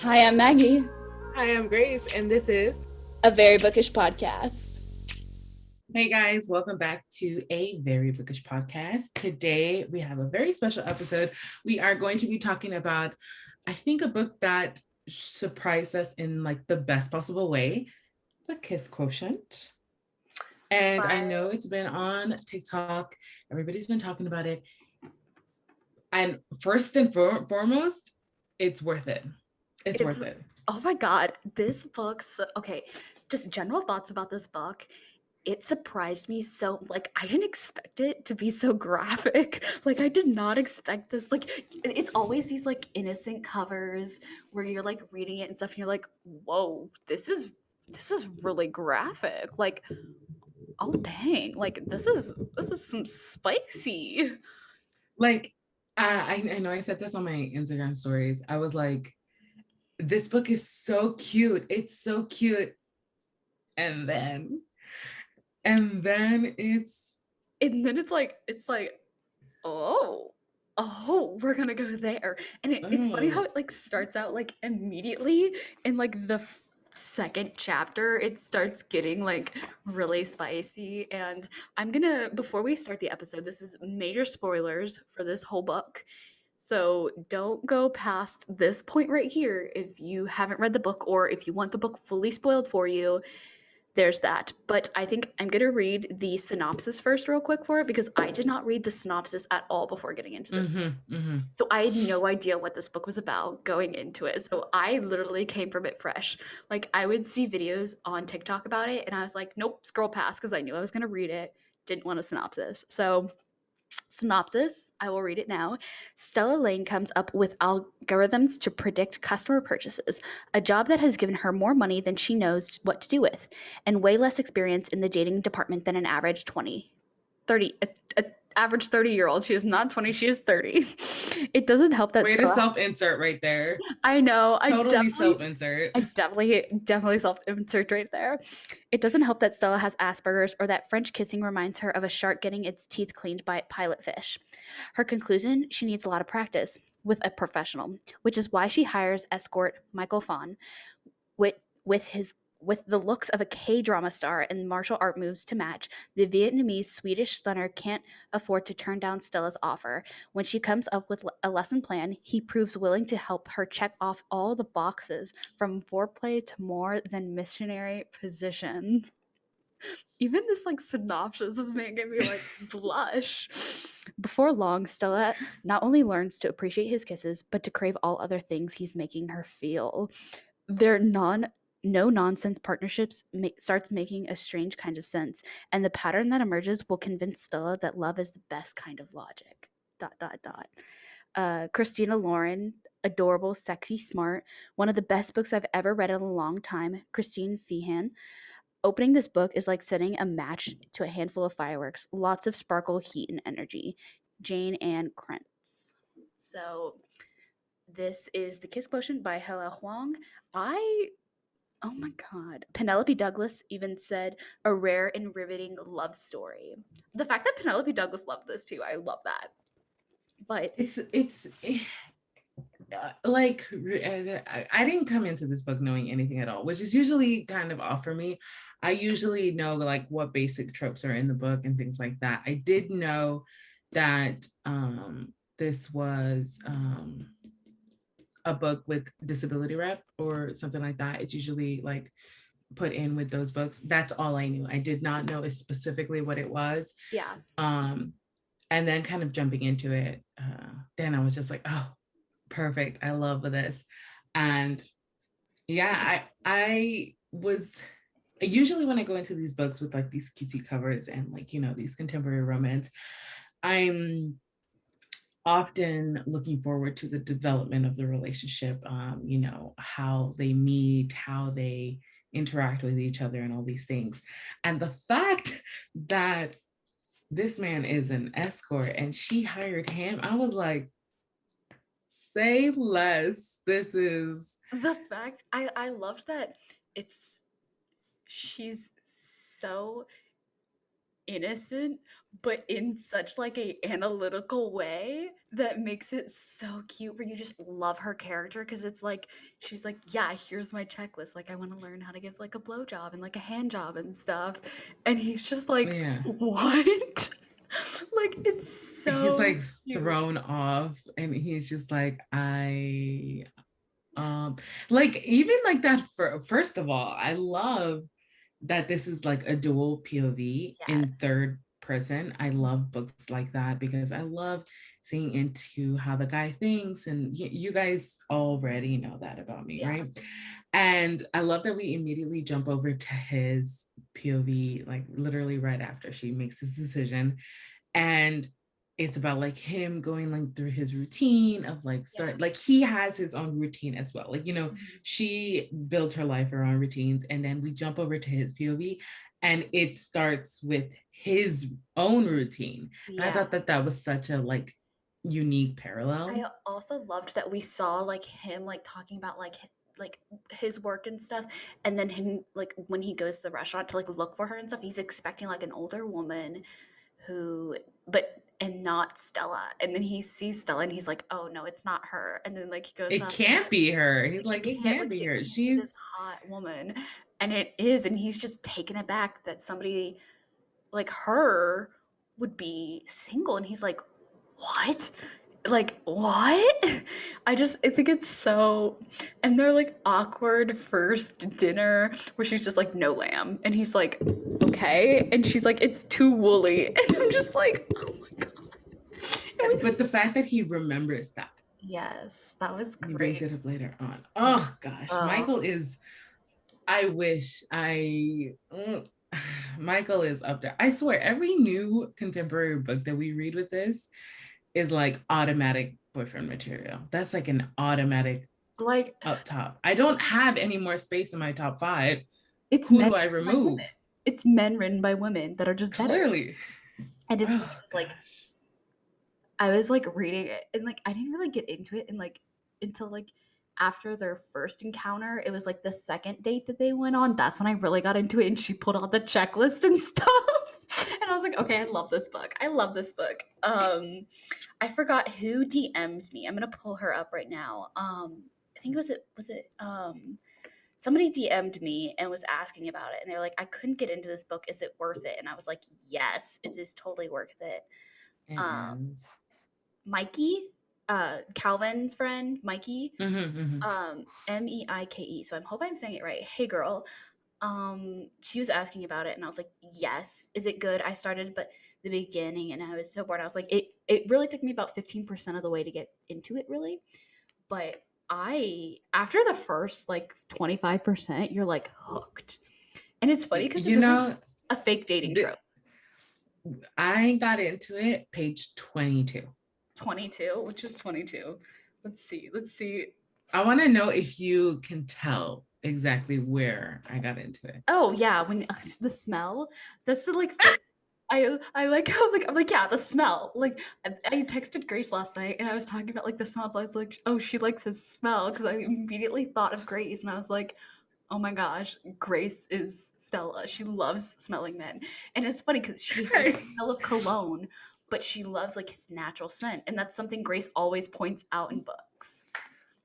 Hi, I'm Maggie, Hi, I'm Grace, and this is a very bookish podcast. Hey guys, welcome back to a very bookish podcast. Today we have a very special episode. We are going to be talking about, I think, a book that surprised us in like the best possible way, the Kiss Quotient. And I know it's been on TikTok. Everybody's been talking about it. And first and foremost, it's worth it. It's worth it. Oh my God, this book's okay. Just general thoughts about this book. It surprised me so, like, I didn't expect it to be so graphic. Like, I did not expect this. Like, it's always these like innocent covers where you're like reading it and stuff, and you're like, whoa, this is really graphic. Like, oh dang, like this is some spicy. Like, I know I said this on my Instagram stories. I was like, this book is so cute. It's so cute. And then it's like, oh, we're gonna go there. And it's funny how it like starts out like immediately in like the second chapter it starts getting like really spicy. And I'm gonna, before we start the episode, this is major spoilers for this whole book, so don't go past this point right here if you haven't read the book, or if you want the book fully spoiled for you. There's that. But I think I'm going to read the synopsis first real quick for it, because I did not read the synopsis at all before getting into this book. So I had no idea what this book was about going into it. So I literally came from it fresh. Like, I would see videos on TikTok about it and I was like, nope, scroll past, because I knew I was going to read it. Didn't want a synopsis. So synopsis, I will read it now. Stella Lane comes up with algorithms to predict customer purchases, a job that has given her more money than she knows what to do with, and way less experience in the dating department than an average 30 average 30-year-old. She is not 20, she is 30. It doesn't help that way to self-insert right there. I know. Totally self-insert. I definitely self-insert right there. It doesn't help that Stella has Asperger's, or that French kissing reminds her of a shark getting its teeth cleaned by pilot fish. Her conclusion: she needs a lot of practice with a professional, which is why she hires escort Micheal Phan with the looks of a K-drama star and martial art moves to match. The Vietnamese Swedish stunner can't afford to turn down Stella's offer. When she comes up with a lesson plan, he proves willing to help her check off all the boxes, from foreplay to more than missionary position. Even this like synopsis is making me like blush. Before long, Stella not only learns to appreciate his kisses, but to crave all other things he's making her feel. Their no-nonsense partnerships starts making a strange kind of sense, and the pattern that emerges will convince Stella that love is the best kind of logic. ... Christina Lauren, adorable, sexy, smart, one of the best books I've ever read in a long time. Christine Phan. Opening this book is like setting a match to a handful of fireworks. Lots of sparkle, heat, and energy. Jane Ann Krentz. So this is The Kiss Quotient by Helen Hoang. Oh my God. Penelope Douglas even said, a rare and riveting love story. The fact that Penelope Douglas loved this too, I love that. But it's like, I didn't come into this book knowing anything at all, which is usually kind of off for me. I usually know like what basic tropes are in the book and things like that. I did know that this was a book with disability rep or something like that. It's usually like put in with those books. That's all I knew. I did not know specifically what it was. Yeah. And then kind of jumping into it, then I was just like, oh, perfect. I love this. And yeah, I was usually, when I go into these books with like these cutesy covers and like, you know, these contemporary romance, I'm often looking forward to the development of the relationship, you know, how they meet, how they interact with each other and all these things. And the fact that this man is an escort and she hired him, I was like, say less. This is the fact I loved that she's so innocent, but in such like a analytical way that makes it so cute where you just love her character because it's like she's like, yeah, here's my checklist. Like I want to learn how to give like a blowjob and like a hand job and stuff. And he's just like, Yeah. what? Like it's He's so like cute. thrown off and he's just like, like even like that first of all, I love that this is like a dual POV in Yes. third person. I love books like that because I love seeing into how the guy thinks, and you guys already know that about me, Yeah. right? And I love that we immediately jump over to his POV, like literally right after she makes this decision. And it's about like him going like through his routine of like like he has his own routine as well, like, you know, she built her life around routines, and then we jump over to his POV and it starts with his own routine. And I thought that that was such a like unique parallel. I also loved that we saw like him like talking about like his work and stuff, and then him like when he goes to the restaurant to like look for her and stuff, he's expecting like an older woman who but and not Stella. And then he sees Stella and he's like, "Oh no, it's not her." And then like he goes It up can't be her. He's like like, it can't can't like be it her. can't be this She's hot woman. And it is, and he's just taken aback that somebody like her would be single, and he's like, "What?" Like, what? I think it's so, and they're like awkward first dinner where she's just like, no lamb. And he's like, okay. And she's like, it's too woolly. And I'm just like, oh my God. but the fact that he remembers that, Yes, that was he brings great. it up later on. Oh gosh, Micheal is, I wish I, Micheal is up there. I swear, every new contemporary book that we read with this is like automatic boyfriend material. That's like an automatic Like, up top. I don't have any more space in my top 5. it's Who men do I written by women. remove? It's men written by women that are just better. Clearly. And it's Oh like, gosh. I was like reading it and like I didn't really get into it and like until like after their first encounter. It was like the second date that they went on. That's when I really got into it and she pulled out the checklist and stuff. And I was like, okay, I love this book. I love this book. I forgot who DM'd me. I'm gonna pull her up right now. I think somebody DM'd me and was asking about it and they're like, I couldn't get into this book. Is it worth it? And I was like, yes, it is totally worth it. And Mikey, Calvin's friend, Mikey, mm-hmm. Meike. So I hope I'm saying it right. Hey girl. She was asking about it and I was like, yes. Is it good? I started but the beginning and I was so bored. I was like, it really took me about 15% of the way to get into it, really. But I after the first like 25%, you're like hooked. And it's funny because You this is know, a fake dating trope. I got into it page 22. 22, which is 22. Let's see. I want to know if you can tell exactly where I got into it. Oh yeah, when the smell. That's the like. I like how like I'm like yeah the smell. Like I texted Grace last night and I was talking about like the smell. I was like, oh, she likes his smell because I immediately thought of Grace and I was like, oh my gosh, Grace is Stella. She loves smelling men, and it's funny because she hates the smell of cologne, but she loves like his natural scent, and that's something Grace always points out in books.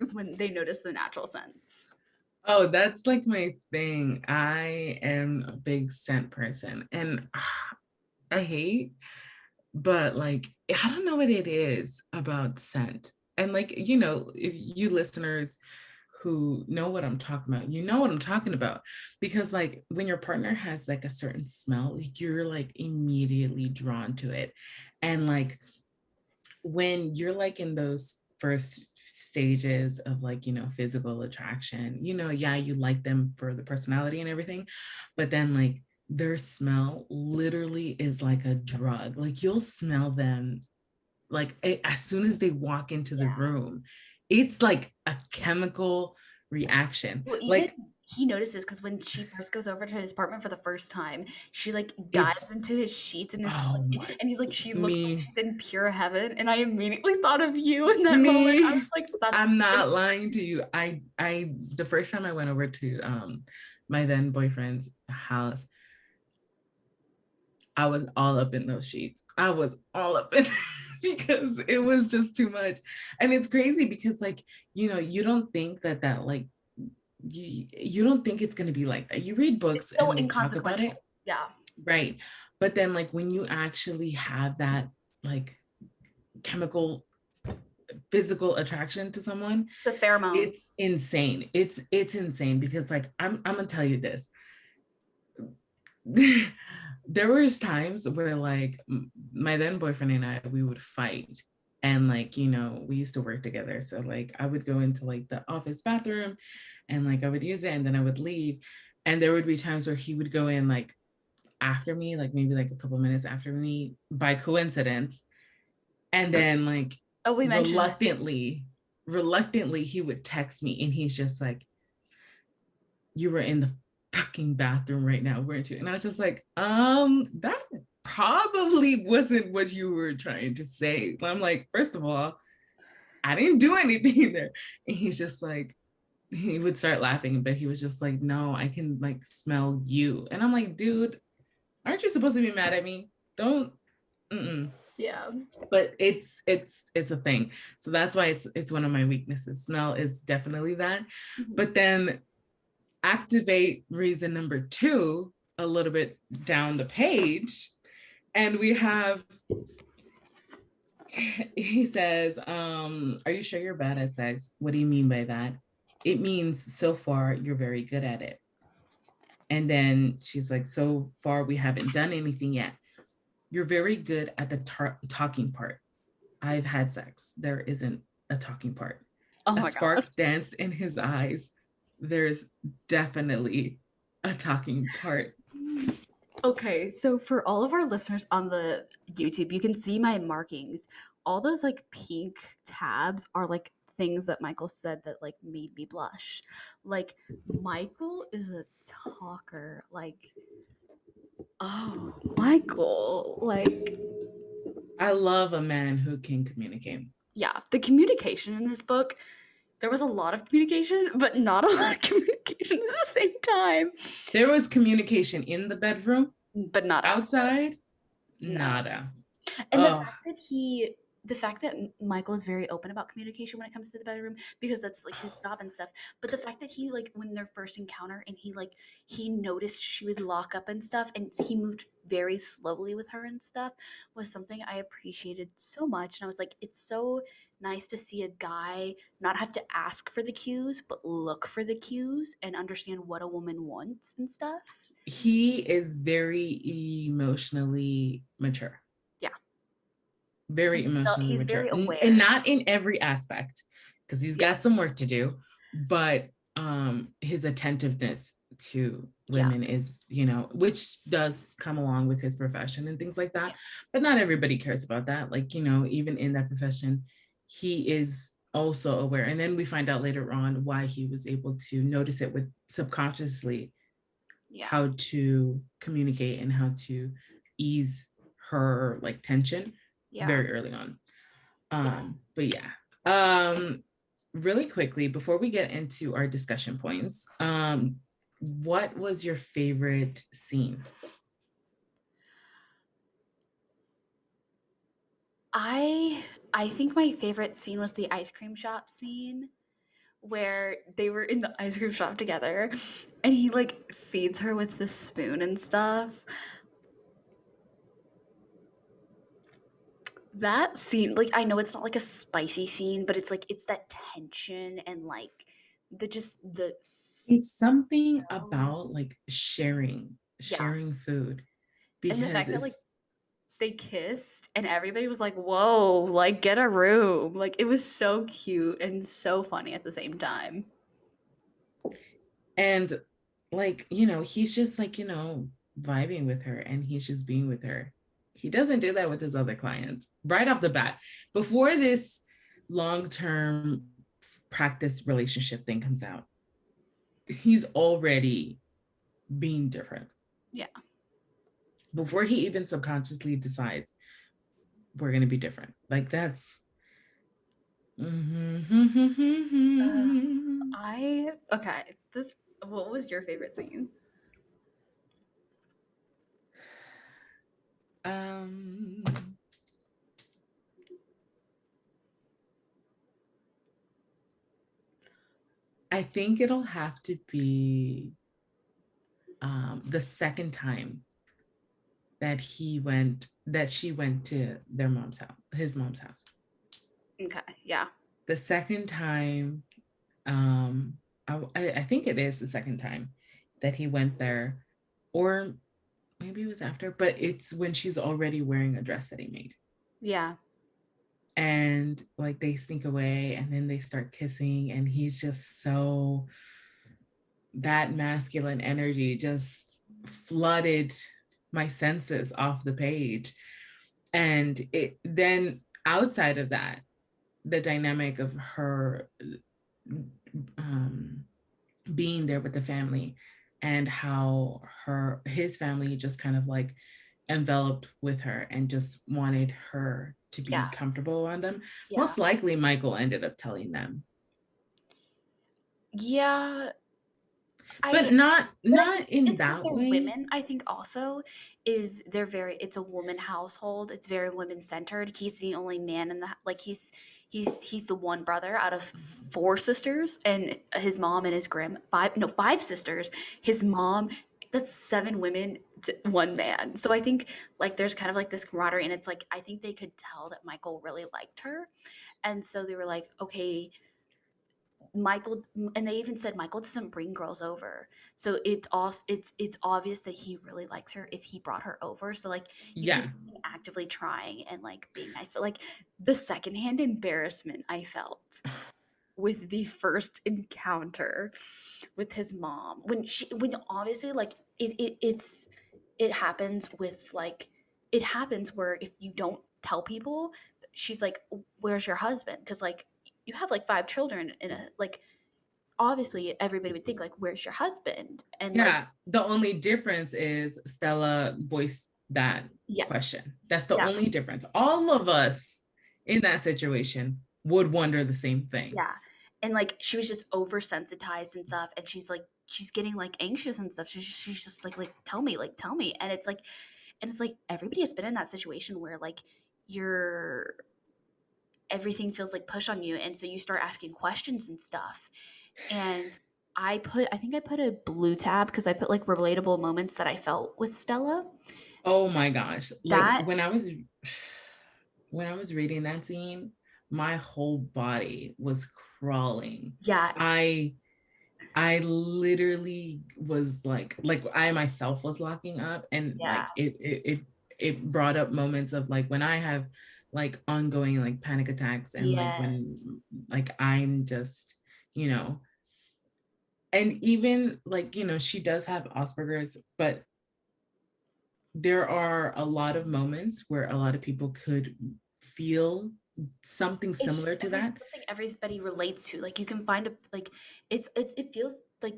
It's when they notice the natural scents. Oh, that's like my thing. I am a big scent person and I hate, but like, I don't know what it is about scent. And like, you know, if you listeners who know what I'm talking about, you know what I'm talking about. Because like when your partner has like a certain smell, like you're like immediately drawn to it. And like when you're like in those first stages of like, you know, physical attraction, you know, yeah, you like them for the personality and everything, but then like their smell literally is like a drug. Like you'll smell them like as soon as they walk into the room, it's like a chemical reaction. Well, even Like he notices because when she first goes over to his apartment for the first time, she like dives it's, into his sheets and is oh like, my, and he's like, she looks like me, she's in pure heaven. And I immediately thought of you in that moment. I was me, like, that's I'm not lying to you. The first time I went over to my then boyfriend's house, I was all up in those sheets. I was all up in because it was just too much. And it's crazy because like, you know, you don't think that like you don't think it's going to be like that. You read books It's so and they talk about inconsequential. it. Yeah. Right. But then like when you actually have that like chemical physical attraction to someone, It's the pheromones. it's insane. It's insane because like I'm gonna tell you this. There was times where like my then boyfriend and I, we would fight, and like, you know, we used to work together, so like I would go into like the office bathroom and like I would use it and then I would leave, and there would be times where he would go in like after me, like maybe like a couple minutes after me by coincidence, and then like We mentioned reluctantly he would text me and he's just like, you were in the fucking bathroom right now, weren't you? And I was just like, that probably wasn't what you were trying to say. I'm like, first of all, I didn't do anything there. And he's just like, he would start laughing, but he was just like, no, I can like smell you. And I'm like, dude, aren't you supposed to be mad at me? Don't. Yeah. But it's a thing. So that's why it's one of my weaknesses. Smell is definitely that. Mm-hmm. But then activate reason number 2 a little bit down the page, and we have, he says, are you sure you're bad at sex? What do you mean by that? It means so far you're very good at it. And then she's like, so far we haven't done anything yet. You're very good at the talking part. I've had sex. There isn't a talking part. Oh a spark God. danced in his eyes. There's definitely a talking part. Okay, so for all of our listeners on the YouTube, you can see my markings. All those like pink tabs are like things that Micheal said that like made me blush. Like Micheal is a talker. Like, oh, Micheal. Like, I love a man who can communicate. yeah, the communication in this book, there was a lot of communication, but not a lot of communication at the same time. There was communication in the bedroom, But not outside, No. nada. And the fact that Micheal is very open about communication when it comes to the bedroom, because that's like his job and stuff. But the fact that he like when their first encounter and he noticed she would lock up and stuff, and he moved very slowly with her and stuff, was something I appreciated so much. And I was like, it's so nice to see a guy not have to ask for the cues, but look for the cues and understand what a woman wants and stuff. He is very emotionally mature. Yeah. Very emotionally he's mature. very aware. And not in every aspect, because he's got some work to do, but his attentiveness to women is, you know, which does come along with his profession and things like that. But not everybody cares about that. Like, you know, even in that profession, he is also aware. And then we find out later on why he was able to notice it with subconsciously, how to communicate and how to ease her like tension very early on. But really quickly before we get into our discussion points, what was your favorite scene? I think my favorite scene was the ice cream shop scene where they were in the ice cream shop together and he like feeds her with the spoon and stuff. That scene, like I know it's not like a spicy scene, but it's like it's that tension and like it's something about like sharing food, because and the fact that like they kissed and everybody was like, whoa, like get a room. Like it was so cute and so funny at the same time. And like, you know, he's just like, you know, vibing with her and he's just being with her. He doesn't do that with his other clients right off the bat. Before this long-term practice relationship thing comes out, he's already being different. Yeah. Before he even subconsciously decides we're going to be different. Like that's what was your favorite scene? Um, I think it'll have to be the second time that she went to their mom's house, his mom's house. Okay, yeah. The second time, I think it is the second time that he went there, or maybe it was after, but it's when she's already wearing a dress that he made. Yeah. And like they sneak away and then they start kissing, and he's just so, that masculine energy just flooded my senses off the page. And it then, outside of that, the dynamic of her being there with the family, and how his family just kind of like enveloped with her and just wanted her to be comfortable around them. Yeah. Most likely Micheal ended up telling them. Yeah. But not in It's because that they're way. women. I think also is it's a woman household. It's very women centered. He's the only man in the like he's the one brother out of four sisters, and his mom and his five sisters. His mom, that's seven women to one man. So I think like there's kind of like this camaraderie, and it's like I think they could tell that Micheal really liked her, and so they were like, okay, Micheal, and they even said Micheal doesn't bring girls over, so it's also it's obvious that he really likes her if he brought her over. So like you can see him actively trying and like being nice, but like the secondhand embarrassment I felt with the first encounter with his mom when obviously like it happens with like it happens where if you don't tell people, she's like, where's your husband? Because like you have like five children in a like obviously everybody would think like where's your husband, and like the only difference is Stella voiced that question. That's the only difference. All of us in that situation would wonder the same thing. Yeah. And like she was just oversensitized and stuff, and she's getting like anxious and stuff. She's just like tell me, and it's like everybody has been in that situation where like you're everything feels like push on you, and so you start asking questions and stuff. And I think I put a blue tab because I put like relatable moments that I felt with Stella. Oh my gosh. Like when I was reading that scene, my whole body was crawling. Yeah. I literally was like I myself was locking up, and like it brought up moments of like when I have like ongoing like panic attacks, and like when like I'm just, you know, and even like, you know, she does have Asperger's, but there are a lot of moments where a lot of people could feel something similar to that. Something everybody relates to. Like you can find a like it feels like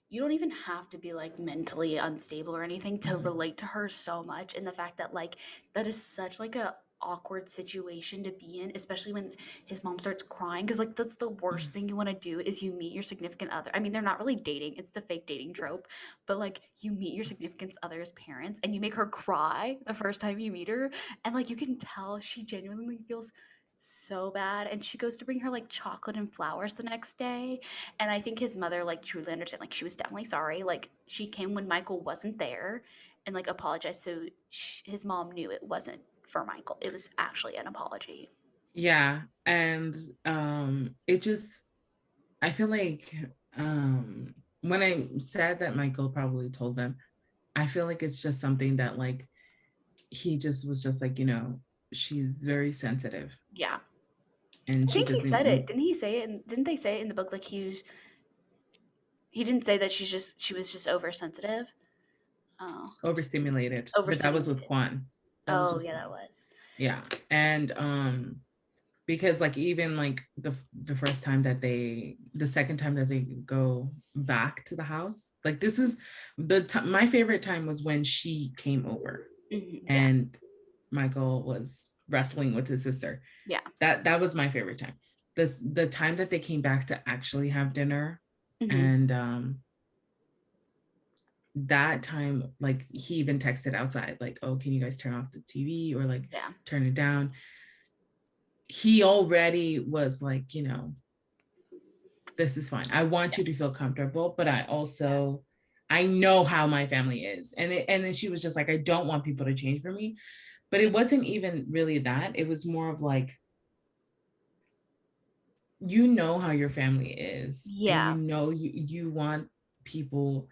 you don't even have to be like mentally unstable or anything to relate to her so much. And the fact that like that is such like a awkward situation to be in, especially when his mom starts crying, because like that's the worst thing you want to do is you meet your significant other. I mean, they're not really dating, it's the fake dating trope, but like you meet your significant other's parents and you make her cry the first time you meet her, and like you can tell she genuinely feels so bad, and she goes to bring her like chocolate and flowers the next day. And I think his mother like truly understood, like she was definitely sorry, like she came when Micheal wasn't there and like apologized, so his mom knew it wasn't for Micheal, it was actually an apology. Yeah. And it just, I feel like when I said that Micheal probably told them, I feel like it's just something that like he just was just like, you know, she's very sensitive. Yeah. And I think he said it. Didn't he say it? And didn't they say it in the book? Like he didn't say that she was just oversensitive. Oh. Overstimulated. But that was with Juan. That was. Yeah. And because like even like the first time that the second time that they go back to the house, like this is my favorite time was when she came over and Micheal was wrestling with his sister. Yeah. That was my favorite time. The time that they came back to actually have dinner, and that time, like he even texted outside, like, oh, can you guys turn off the TV or like turn it down? He already was like, you know, this is fine. I want you to feel comfortable, but I also, I know how my family is. And then she was just like, I don't want people to change for me. But it wasn't even really that. It was more of like, you know how your family is. And you know, you want people,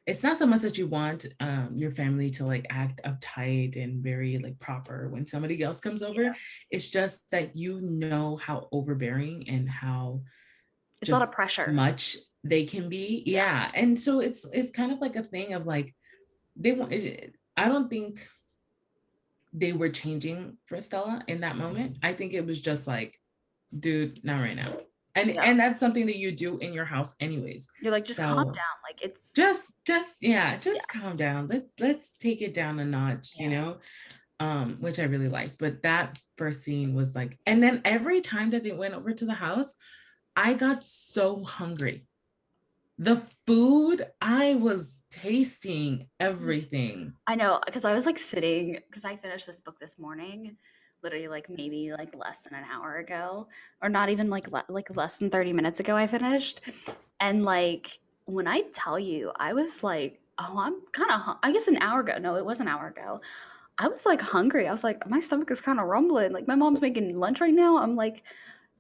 it's not so much that you want your family to like act uptight and very like proper when somebody else comes over. It's just that you know how overbearing and how it's a lot of pressure much they can be. Yeah. And so it's kind of like a thing of like, I don't think they were changing for Stella in that moment. I think it was just like, dude, not right now. And that's something that you do in your house anyways. You're like, just calm down. Like it's just calm down. Let's take it down a notch, you know? Which I really liked. But that first scene was like, and then every time that they went over to the house, I got so hungry. The food, I was tasting everything. I know, because I was like sitting, because I finished this book this morning, literally like maybe like less than an hour ago, or not even like less than 30 minutes ago I finished. And like when I tell you, I was like, oh, I'm kind of, I guess an hour ago. No, it was an hour ago. I was like hungry. I was like, my stomach is kind of rumbling. Like my mom's making lunch right now. I'm like,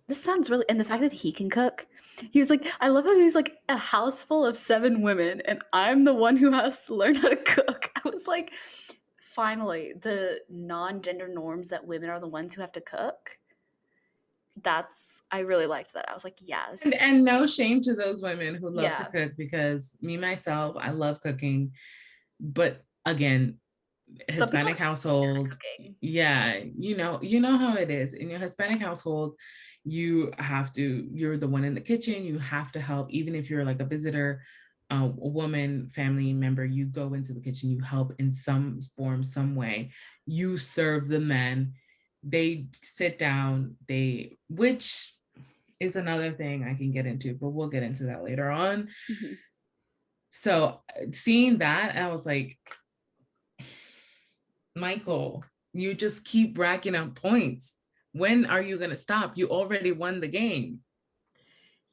this sounds really, and the fact that he can cook. He was like, I love how he's like a house full of 7 women, and I'm the one who has to learn how to cook. I was like, finally, the non-gender norms that women are the ones who have to cook. I really liked that. I was like, yes. And no shame to those women who love to cook, because me, myself, I love cooking. But again, Hispanic household, you know how it is. In your Hispanic household, you're the one in the kitchen, you have to help, even if you're like a visitor, a woman, family member, you go into the kitchen, you help in some form, some way, you serve the men, they sit down, which is another thing I can get into, but we'll get into that later on. Mm-hmm. So seeing that, I was like, Micheal, you just keep racking up points. When are you going to stop? You already won the game.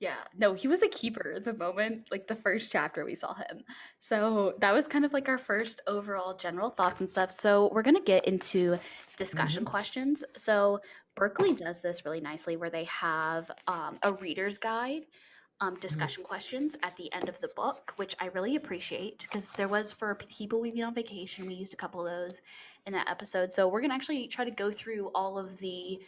Yeah, no, he was a keeper the moment, like the first chapter we saw him. So that was kind of like our first overall general thoughts and stuff. So we're going to get into discussion questions. So Berkeley does this really nicely where they have a reader's guide discussion questions at the end of the book, which I really appreciate because there was for people we meet on vacation. We used a couple of those in that episode. So we're going to actually try to go through all of the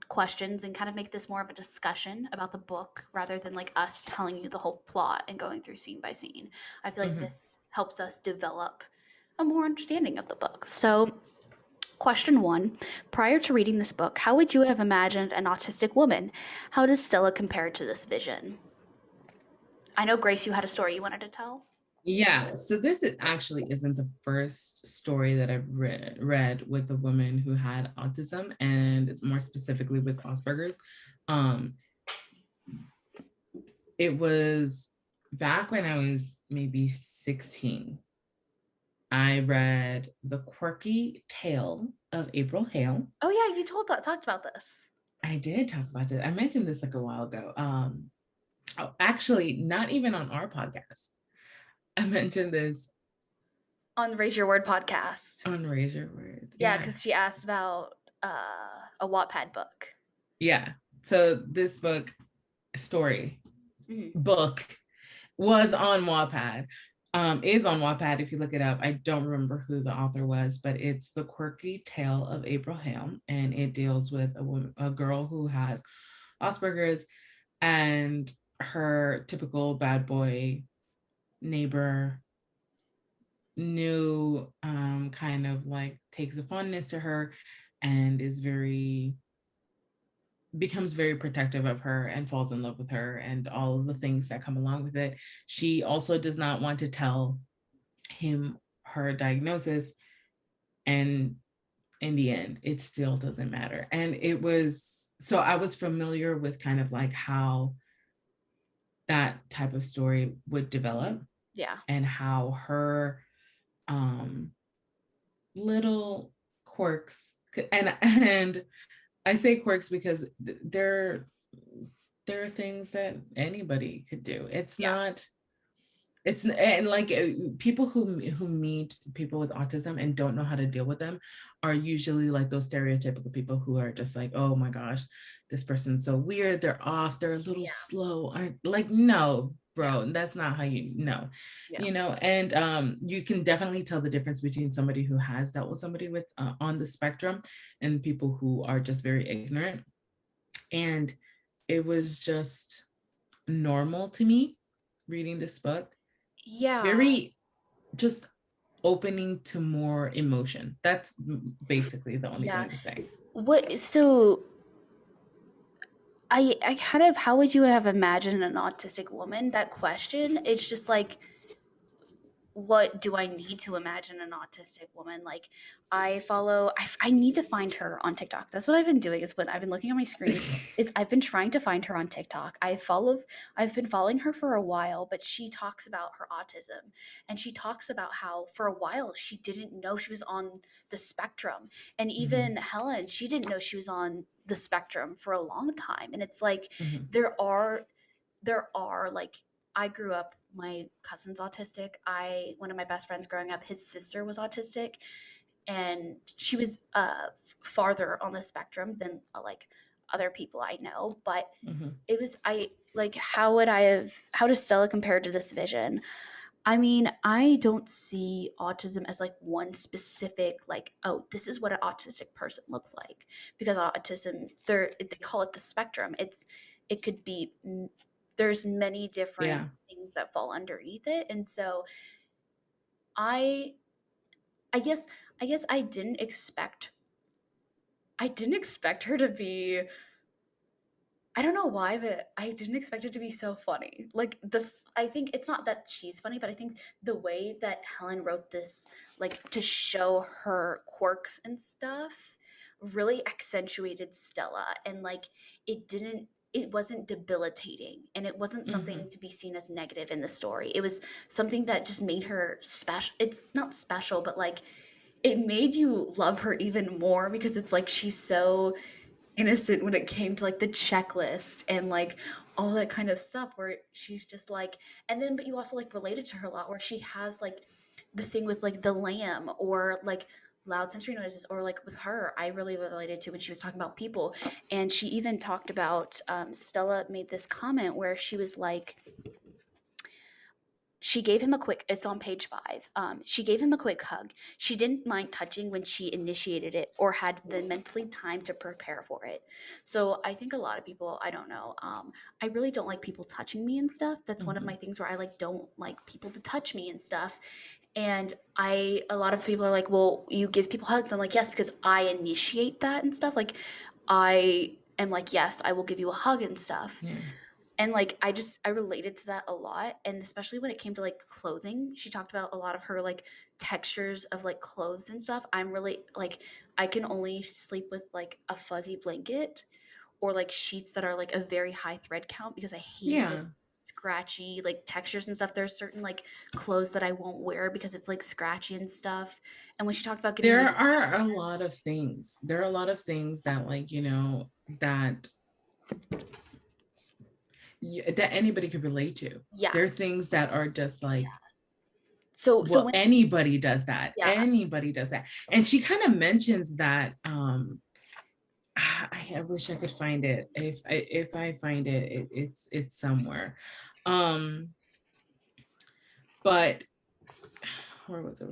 questions and kind of make this more of a discussion about the book rather than like us telling you the whole plot and going through scene by scene. I feel like this helps us develop a more understanding of the book. So question 1, prior to reading this book, how would you have imagined an autistic woman? How does Stella compare to this vision? I know, Grace, you had a story you wanted to tell. Yeah, so this actually isn't the first story that I've read with a woman who had autism, and it's more specifically with Asperger's. It was back when I was maybe 16. I read The Quirky Tale of April Hale. Oh yeah, you talked about this. I did talk about this. I mentioned this like a while ago. Actually, not even on our podcast. I mentioned this on Raise Your Word podcast. On Raise Your Word. Yeah, because she asked about a Wattpad book. Yeah. So this book was on Wattpad. Is on Wattpad if you look it up. I don't remember who the author was, but it's The Quirky Tale of April Hale, and it deals with a girl who has Asperger's, and her typical bad boy neighbor new kind of like takes a fondness to her and becomes very protective of her and falls in love with her and all of the things that come along with it. She also does not want to tell him her diagnosis, and in the end it still doesn't matter. And so I was familiar with kind of like how that type of story would develop. Yeah. and how her little quirks and I say quirks because they're things that anybody could do. It's Yeah. not it's and like people who meet people with autism and don't know how to deal with them are usually like those stereotypical people who are just like, oh my gosh, this person's so weird, they're off, they're a little slow. Like, no, bro, that's not how you know. You know, and you can definitely tell the difference between somebody who has dealt with somebody with on the spectrum and people who are just very ignorant. And it was just normal to me reading this book. Yeah. Very just opening to more emotion. That's basically the only thing I could say. So I kind of, how would you have imagined an autistic woman? That question, it's just like, what do I need to imagine an autistic woman? Like, I need to find her on TikTok. That's what I've been doing, is when I've been looking on my screen, is I've been trying to find her on TikTok. I've been following her for a while, but she talks about her autism, and she talks about how for a while she didn't know she was on the spectrum. And even Helen, she didn't know she was on the spectrum for a long time. And it's like, there are like, I grew up, my cousin's autistic. One of my best friends growing up, his sister was autistic, and she was farther on the spectrum than like other people I know. But it was, I like, how does Stella compare to this vision? I mean, I don't see autism as like one specific, like, oh, this is what an autistic person looks like, because autism, they call it the spectrum. It could be, there's many different things that fall underneath it. And so I I guess I didn't expect her to be, I don't know why, but I didn't expect it to be so funny. Like, I think it's not that she's funny, but I think the way that Helen wrote this, like, to show her quirks and stuff, really accentuated Stella. And like, it wasn't debilitating, and it wasn't something to be seen as negative in the story. It was something that just made her special. It's not special, but like, it made you love her even more, because it's like she's so innocent when it came to like the checklist and like all that kind of stuff, where she's just like, and then but you also like related to her a lot, where she has like the thing with like the lamb, or like loud sensory noises, or like with her, I really related to when she was talking about people. And she even talked about, Stella made this comment where she was like, she gave him a quick, it's on page 5, she gave him a quick hug. She didn't mind touching when she initiated it, or had the mentally time to prepare for it. So I think a lot of people, I don't know, I really don't like people touching me and stuff. That's one of my things, where I like don't like people to touch me and stuff. And a lot of people are like, well, you give people hugs. I'm like, yes, because I initiate that and stuff. Like, I am like, yes, I will give you a hug and stuff. And like, I related to that a lot. And especially when it came to like clothing, she talked about a lot of her like textures of like clothes and stuff. I'm really like, I can only sleep with like a fuzzy blanket, or like sheets that are like a very high thread count, because I hate like scratchy like textures and stuff. There's certain like clothes that I won't wear because it's like scratchy and stuff. And when she talked about getting There me, are a lot of things. There are a lot of things that, like, you know, that that anybody could relate to. There are things that are just like, so well, when, anybody does that. Anybody does that. And she kind of mentions that. I wish I could find it. If I find it, it's somewhere. But where was it?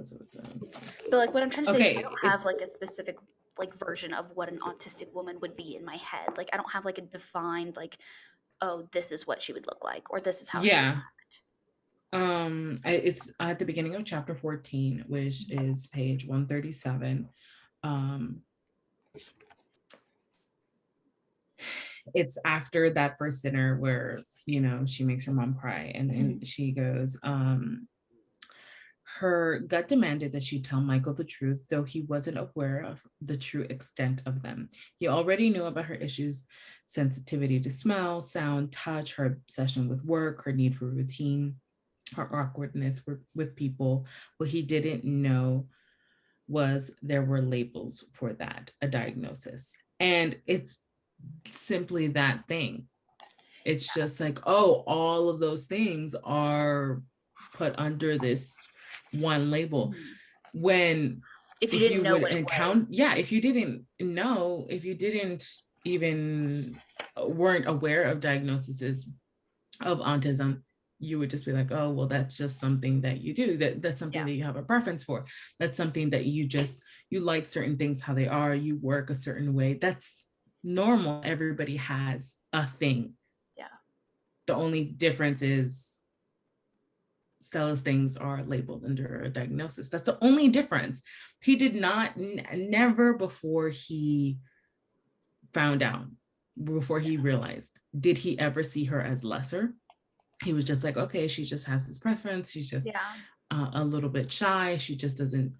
but like, what I'm trying to say is, I Okay, don't have like a specific like version of what an autistic woman would be in my head. Like, I don't have like a defined like, oh, this is what she would look like, or this is how she would act. It's at the beginning of chapter 14, which is page 137. It's after that first dinner where, you know, she makes her mom cry, and then she goes, her gut demanded that she tell Michael the truth, though he wasn't aware of the true extent of them. He already knew about her issues: sensitivity to smell, sound, touch, her obsession with work, her need for routine. or awkwardness with people. What he didn't know was there were labels for that, a diagnosis. And it's simply that thing. It's just like, oh, all of those things are put under this one label. When if you didn't know would what it encounter, was. yeah, if you didn't know, if you didn't even weren't aware of diagnoses of autism, you would just be like, oh, well, that's just something that you do. That's something that you have a preference for. That's something that you like certain things how they are. You work a certain way. That's normal. Everybody has a thing. Yeah. The only difference is Stella's things are labeled under a diagnosis. That's the only difference. He did not, never before he found out, before he realized, did he ever see her as lesser? He was just like, okay, she just has this preference. She's just a little bit shy. She just doesn't,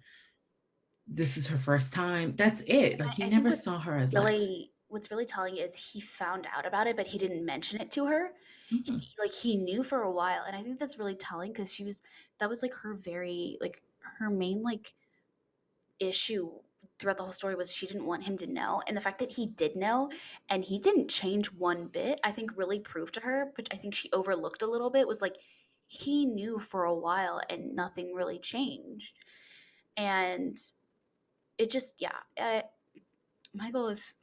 this is her first time. That's it. Like he never saw her as less. What's really telling is he found out about it, but he didn't mention it to her. He knew for a while. And I think that's really telling because that was like her her main like issue throughout the whole story was she didn't want him to know. And the fact that he did know and he didn't change one bit, I think really proved to her, but I think she overlooked a little bit, was like he knew for a while and nothing really changed. And it just, Micheal's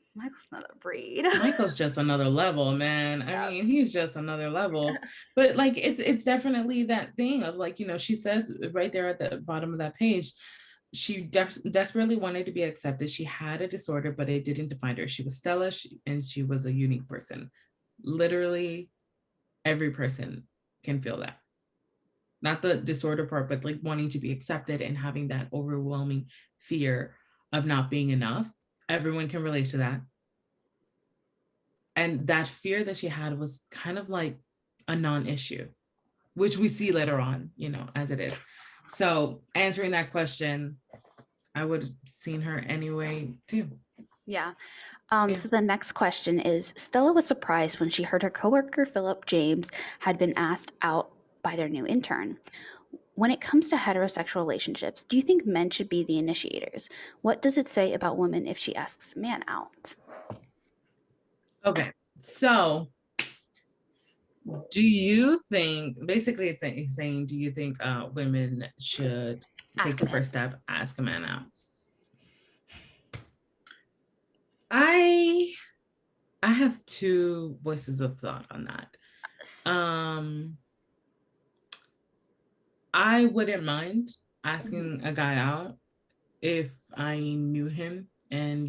another breed. Micheal's just another level, man. I mean, he's just another level. But like it's definitely that thing of like, she says right there at the bottom of that page, she desperately wanted to be accepted. She had a disorder, but it didn't define her. She was Stella, and she was a unique person. Literally every person can feel that. Not the disorder part, but like wanting to be accepted and having that overwhelming fear of not being enough. Everyone can relate to that. And that fear that she had was kind of like a non-issue, which we see later on, as it is. So answering that question, I would have seen her anyway too. Yeah. So the next question is, Stella was surprised when she heard her coworker Philip James had been asked out by their new intern. When it comes to heterosexual relationships, do you think men should be the initiators? What does it say about women if she asks a man out? Okay, so do you think, basically it's saying, do you think women should take the first step, ask a man out? I have two voices of thought on that. I wouldn't mind asking a guy out if I knew him and,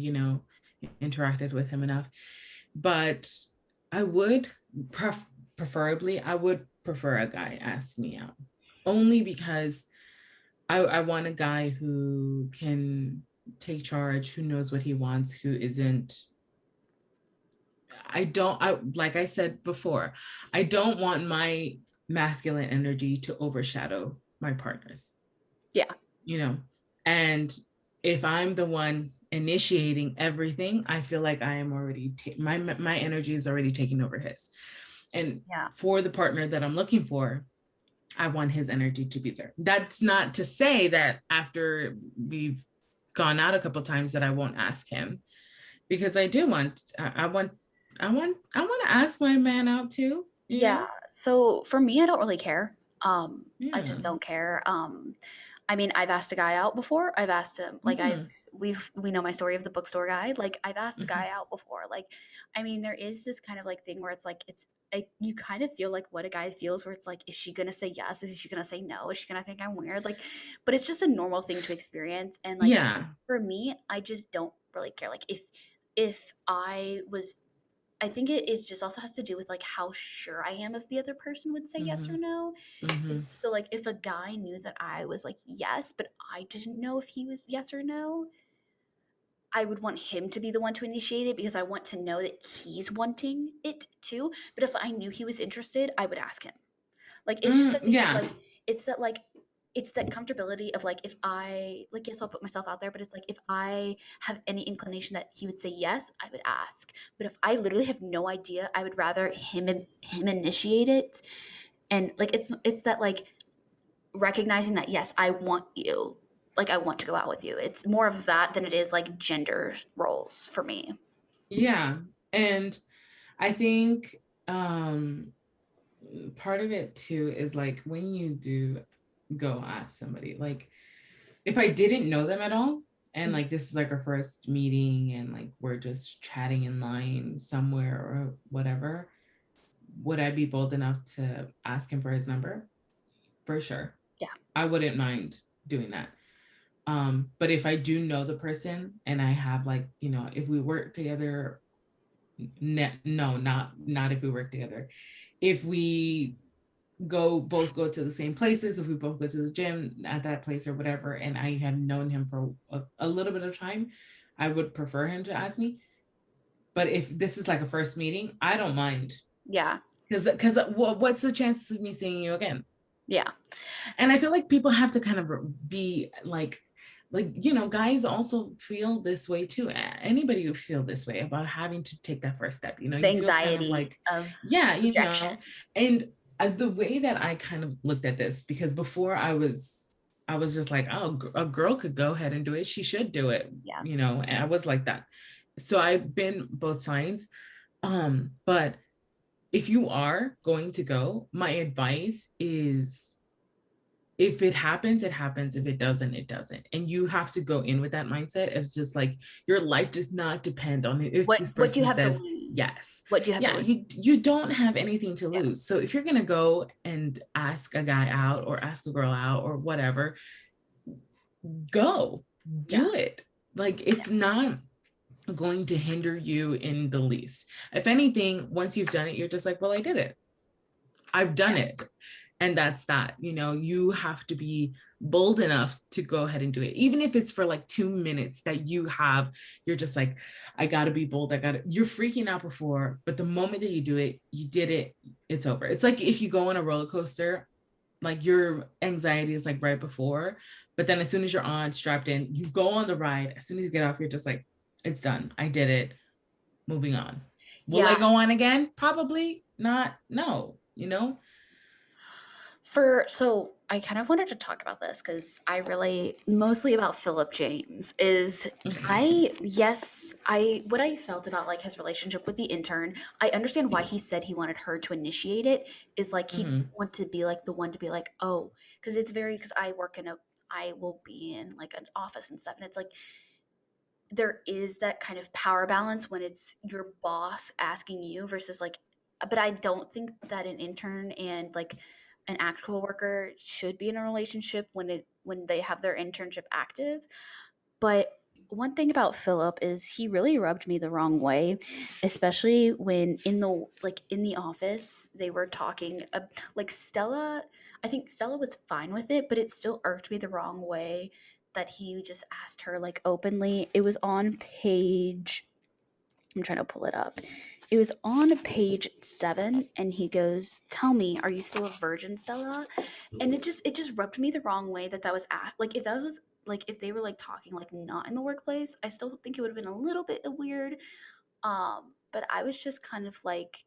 interacted with him enough. But I would preferably, I would prefer a guy ask me out, only because I want a guy who can take charge, who knows what he wants, who isn't. Like I said before, I don't want my masculine energy to overshadow my partners. Yeah. And if I'm the one initiating everything, I feel like I am already, my energy is already taking over his. And for the partner that I'm looking for, I want his energy to be there. That's not to say that after we've gone out a couple of times that I won't ask him, because I do want, I want to ask my man out too. Yeah. So for me, I don't really care. I just don't care. I mean, I've asked a guy out before. I've asked him, like, we know my story of the bookstore guy. Like, I've asked a guy out before. Like, I mean, there is this kind of like thing where it's like, you kind of feel like what a guy feels, where it's like, is she gonna say yes? Is she gonna say no? Is she gonna think I'm weird? Like, but it's just a normal thing to experience. And like, for me, I just don't really care. Like, if I think it is just also has to do with like how sure I am if the other person would say yes or no. So like if a guy knew that I was like yes, but I didn't know if he was yes or no, I would want him to be the one to initiate it because I want to know that he's wanting it too. But if I knew he was interested, I would ask him. Like it's just that thing of, like it's that comfortability of like if I like yes I'll put myself out there, but it's like if I have any inclination that he would say yes, I would ask. But if I literally have no idea, I would rather him initiate it. And like it's that like recognizing that, yes, I want you. Like, I want to go out with you. It's more of that than it is like gender roles for me. Yeah. And I think part of it too is like when you do go ask somebody, like if I didn't know them at all, and like this is like our first meeting and like we're just chatting in line somewhere or whatever, would I be bold enough to ask him for his number? For sure. Yeah. I wouldn't mind doing that. But if I do know the person and I have like, you know, if we work together, no, not if we work together. If we both go to the same places, if we both go to the gym at that place or whatever, and I have known him for a little bit of time, I would prefer him to ask me. But if this is like a first meeting, I don't mind. Yeah. Because what's the chances of me seeing you again? Yeah. And I feel like people have to kind of be like, you know, guys also feel this way too. Anybody who feel this way about having to take that first step, you know, The you feel kind of anxiety like, of yeah, you rejection. know. And the way that I kind of looked at this, because before I was just like, oh, a girl could go ahead and do it. She should do it. Yeah. You know, and I was like that. So I've been both sides. But if you are going to go, my advice is, if it happens, it happens. If it doesn't, it doesn't. And you have to go in with that mindset. It's just like your life does not depend on it. If this What do you person have says to lose? yes. What do you have to lose? You don't have anything to lose. So if you're gonna go and ask a guy out or ask a girl out or whatever, go do it. Like it's not going to hinder you in the least. If anything, once you've done it, you're just like, well, I did it. I've done it. And that's that. You know, you have to be bold enough to go ahead and do it. Even if it's for like 2 minutes that you have, you're just like, I gotta be bold. You're freaking out before, but the moment that you do it, you did it, it's over. It's like if you go on a roller coaster, like your anxiety is like right before, but then as soon as you're on, strapped in, you go on the ride. As soon as you get off, you're just like, it's done. I did it. Moving on. Will I go on again? Probably not. No, you know? So I kind of wanted to talk about this because I really mostly about Philip James is what I felt about like his relationship with the intern. I understand why he said he wanted her to initiate it, is like he didn't want to be like the one to be like, oh, because I will be in like an office and stuff, and it's like there is that kind of power balance when it's your boss asking you versus like, but I don't think that an intern and like an actual worker should be in a relationship when they have their internship active. But one thing about Philip is he really rubbed me the wrong way, especially when in the office they were talking like Stella. I think Stella was fine with it, but it still irked me the wrong way that he just asked her like openly. It was on page, I'm trying to pull it up. It was on page 7, and he goes, "Tell me, are you still a virgin, Stella?" And it just rubbed me the wrong way that was like if that was like if they were like talking like not in the workplace, I still think it would have been a little bit weird. But I was just kind of like,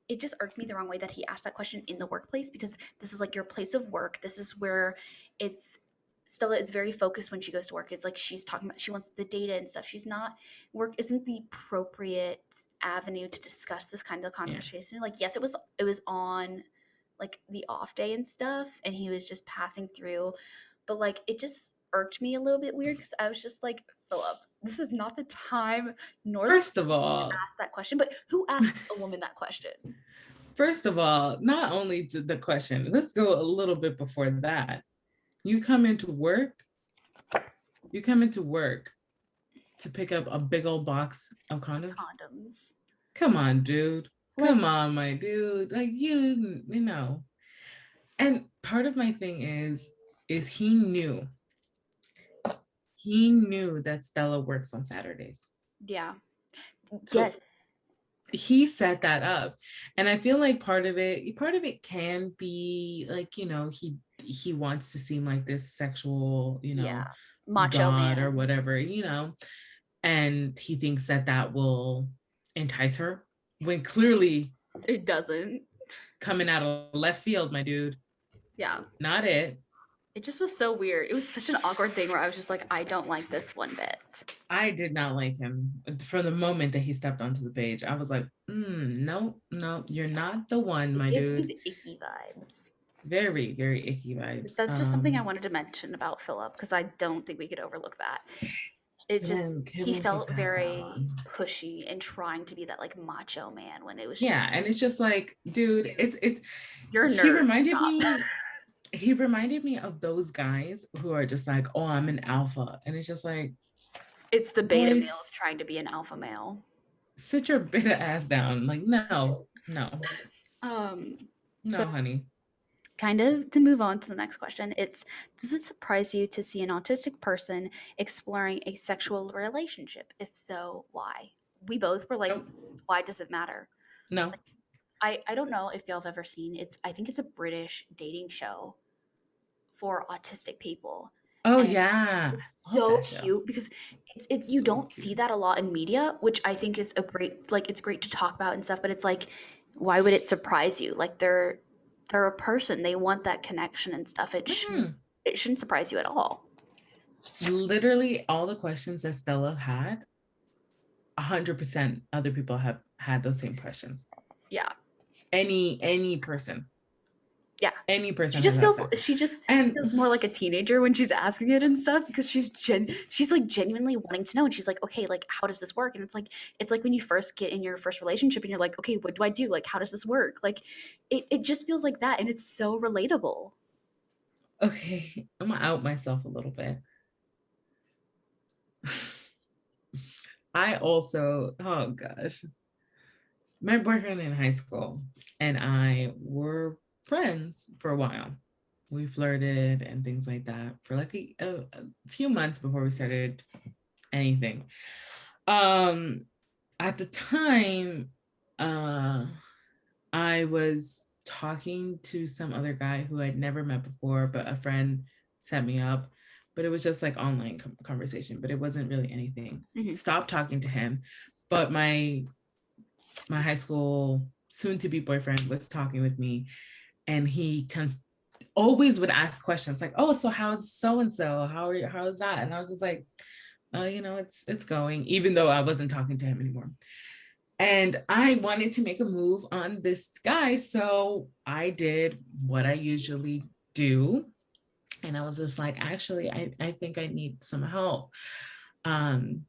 it just irked me the wrong way that he asked that question in the workplace, because this is like your place of work. This is where it's Stella is very focused when she goes to work. It's like she's talking about, she wants the data and stuff. She's not, work isn't the appropriate avenue to discuss this kind of conversation. Yeah. Like, yes, it was on like the off day and stuff, and he was just passing through, but like it just irked me a little bit weird because I was just like, Philip, this is not the time nor First the of all, to ask that question. But who asks a woman that question? First of all, not only to the question, let's go a little bit before that. You come into work to pick up a big old box of condoms. Come on, dude. Come on, my dude. Like you know. And part of my thing is he knew that Stella works on Saturdays. Yeah. So yes. He set that up. And I feel like part of it can be like, you know, he wants to seem like this sexual, you know, macho god man or whatever, you know, and he thinks that will entice her when clearly it doesn't. Coming out of left field, my dude. Yeah. Not it. It just was so weird. It was such an awkward thing where I was just like, I don't like this one bit. I did not like him from the moment that he stepped onto the page. I was like, no, you're not the one, my It gives me dude. the icky vibes. Very, very icky vibes. That's just something I wanted to mention about Philip because I don't think we could overlook that. It's just he felt very pushy and trying to be that like macho man when it was just and it's just like, dude, it's you're a nerd. He reminded me of those guys who are just like, oh, I'm an alpha, and it's just like, it's the beta male trying to be an alpha male. Sit your beta ass down. Like, no. So, honey. Kind of to move on to the next question, does it surprise you to see an autistic person exploring a sexual relationship? If so, why? We both were like, nope. Why does it matter? No. Like, I don't know if y'all have ever seen I think it's a British dating show for autistic people. Oh, and yeah. So cute because it's you don't see that a lot in media, which I think is a great, like, it's great to talk about and stuff, but it's like, why would it surprise you? Like, they're a person, they want that connection and stuff. It shouldn't surprise you at all. Literally all the questions that Stella had, 100% other people have had those same questions. Yeah. Any person. Yeah. Any person. She just feels more like a teenager when she's asking it and stuff, because she's like genuinely wanting to know, and she's like, okay, like, how does this work? And it's like when you first get in your first relationship and you're like, okay, what do I do? Like, how does this work? Like, it just feels like that, and it's so relatable. Okay, I'm gonna out myself a little bit. I also, oh gosh, my boyfriend in high school and I were friends for a while. We flirted and things like that for like a few months before we started anything. At the time, I was talking to some other guy who I'd never met before, but a friend set me up. But it was just like online conversation, but it wasn't really anything. Mm-hmm. Stopped talking to him, but my high school soon-to-be boyfriend was talking with me, and he always would ask questions like, "Oh, so how's so-and-so? How's that?" And I was just like, it's going, even though I wasn't talking to him anymore. And I wanted to make a move on this guy, so I did what I usually do. And I was just like, actually, I think I need some help. I'm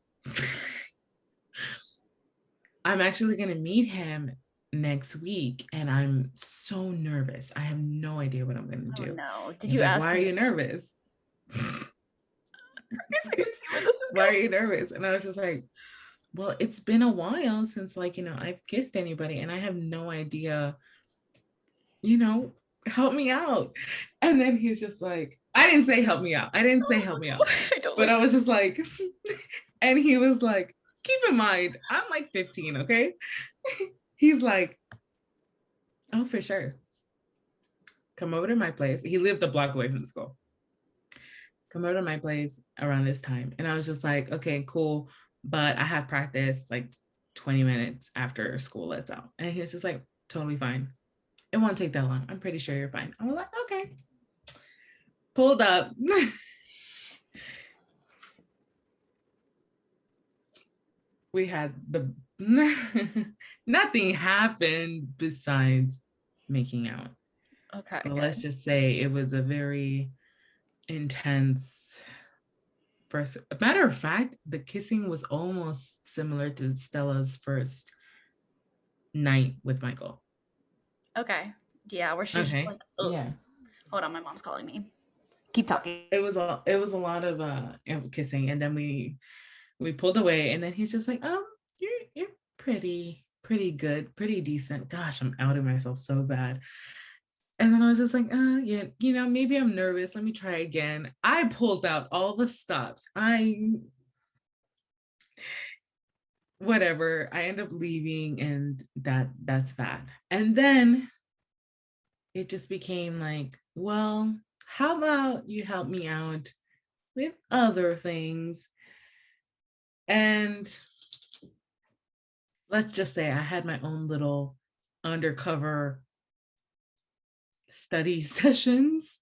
actually going to meet him next week, and I'm so nervous. I have no idea what I'm going to do. No. Did you ask why are you nervous? Why are you nervous? And I was just like, well, it's been a while since, like, I've kissed anybody, and I have no idea, help me out. And then he's just like, I didn't say help me out. But I was just like, and he was like, keep in mind, I'm like 15, okay? He's like, oh, for sure. Come over to my place. He lived a block away from the school. Come over to my place around this time. And I was just like, okay, cool. But I have practice like 20 minutes after school lets out. And he was just like, totally fine. It won't take that long. I'm pretty sure you're fine. I was like, okay. Pulled up. We had nothing happened besides making out. Okay. But let's just say it was a very intense first. Matter of fact, the kissing was almost similar to Stella's first night with Micheal. Okay. Yeah, where she's like, ugh. Yeah. Hold on, my mom's calling me. Keep talking. It was a lot of kissing, and then we pulled away, and then he's just like, oh, you're pretty good, pretty decent. Gosh, I'm outing myself so bad. And then I was just like, yeah, maybe I'm nervous. Let me try again. I pulled out all the stops. Whatever. I end up leaving, and that's that. And then it just became like, well, how about you help me out with other things? And let's just say I had my own little undercover study sessions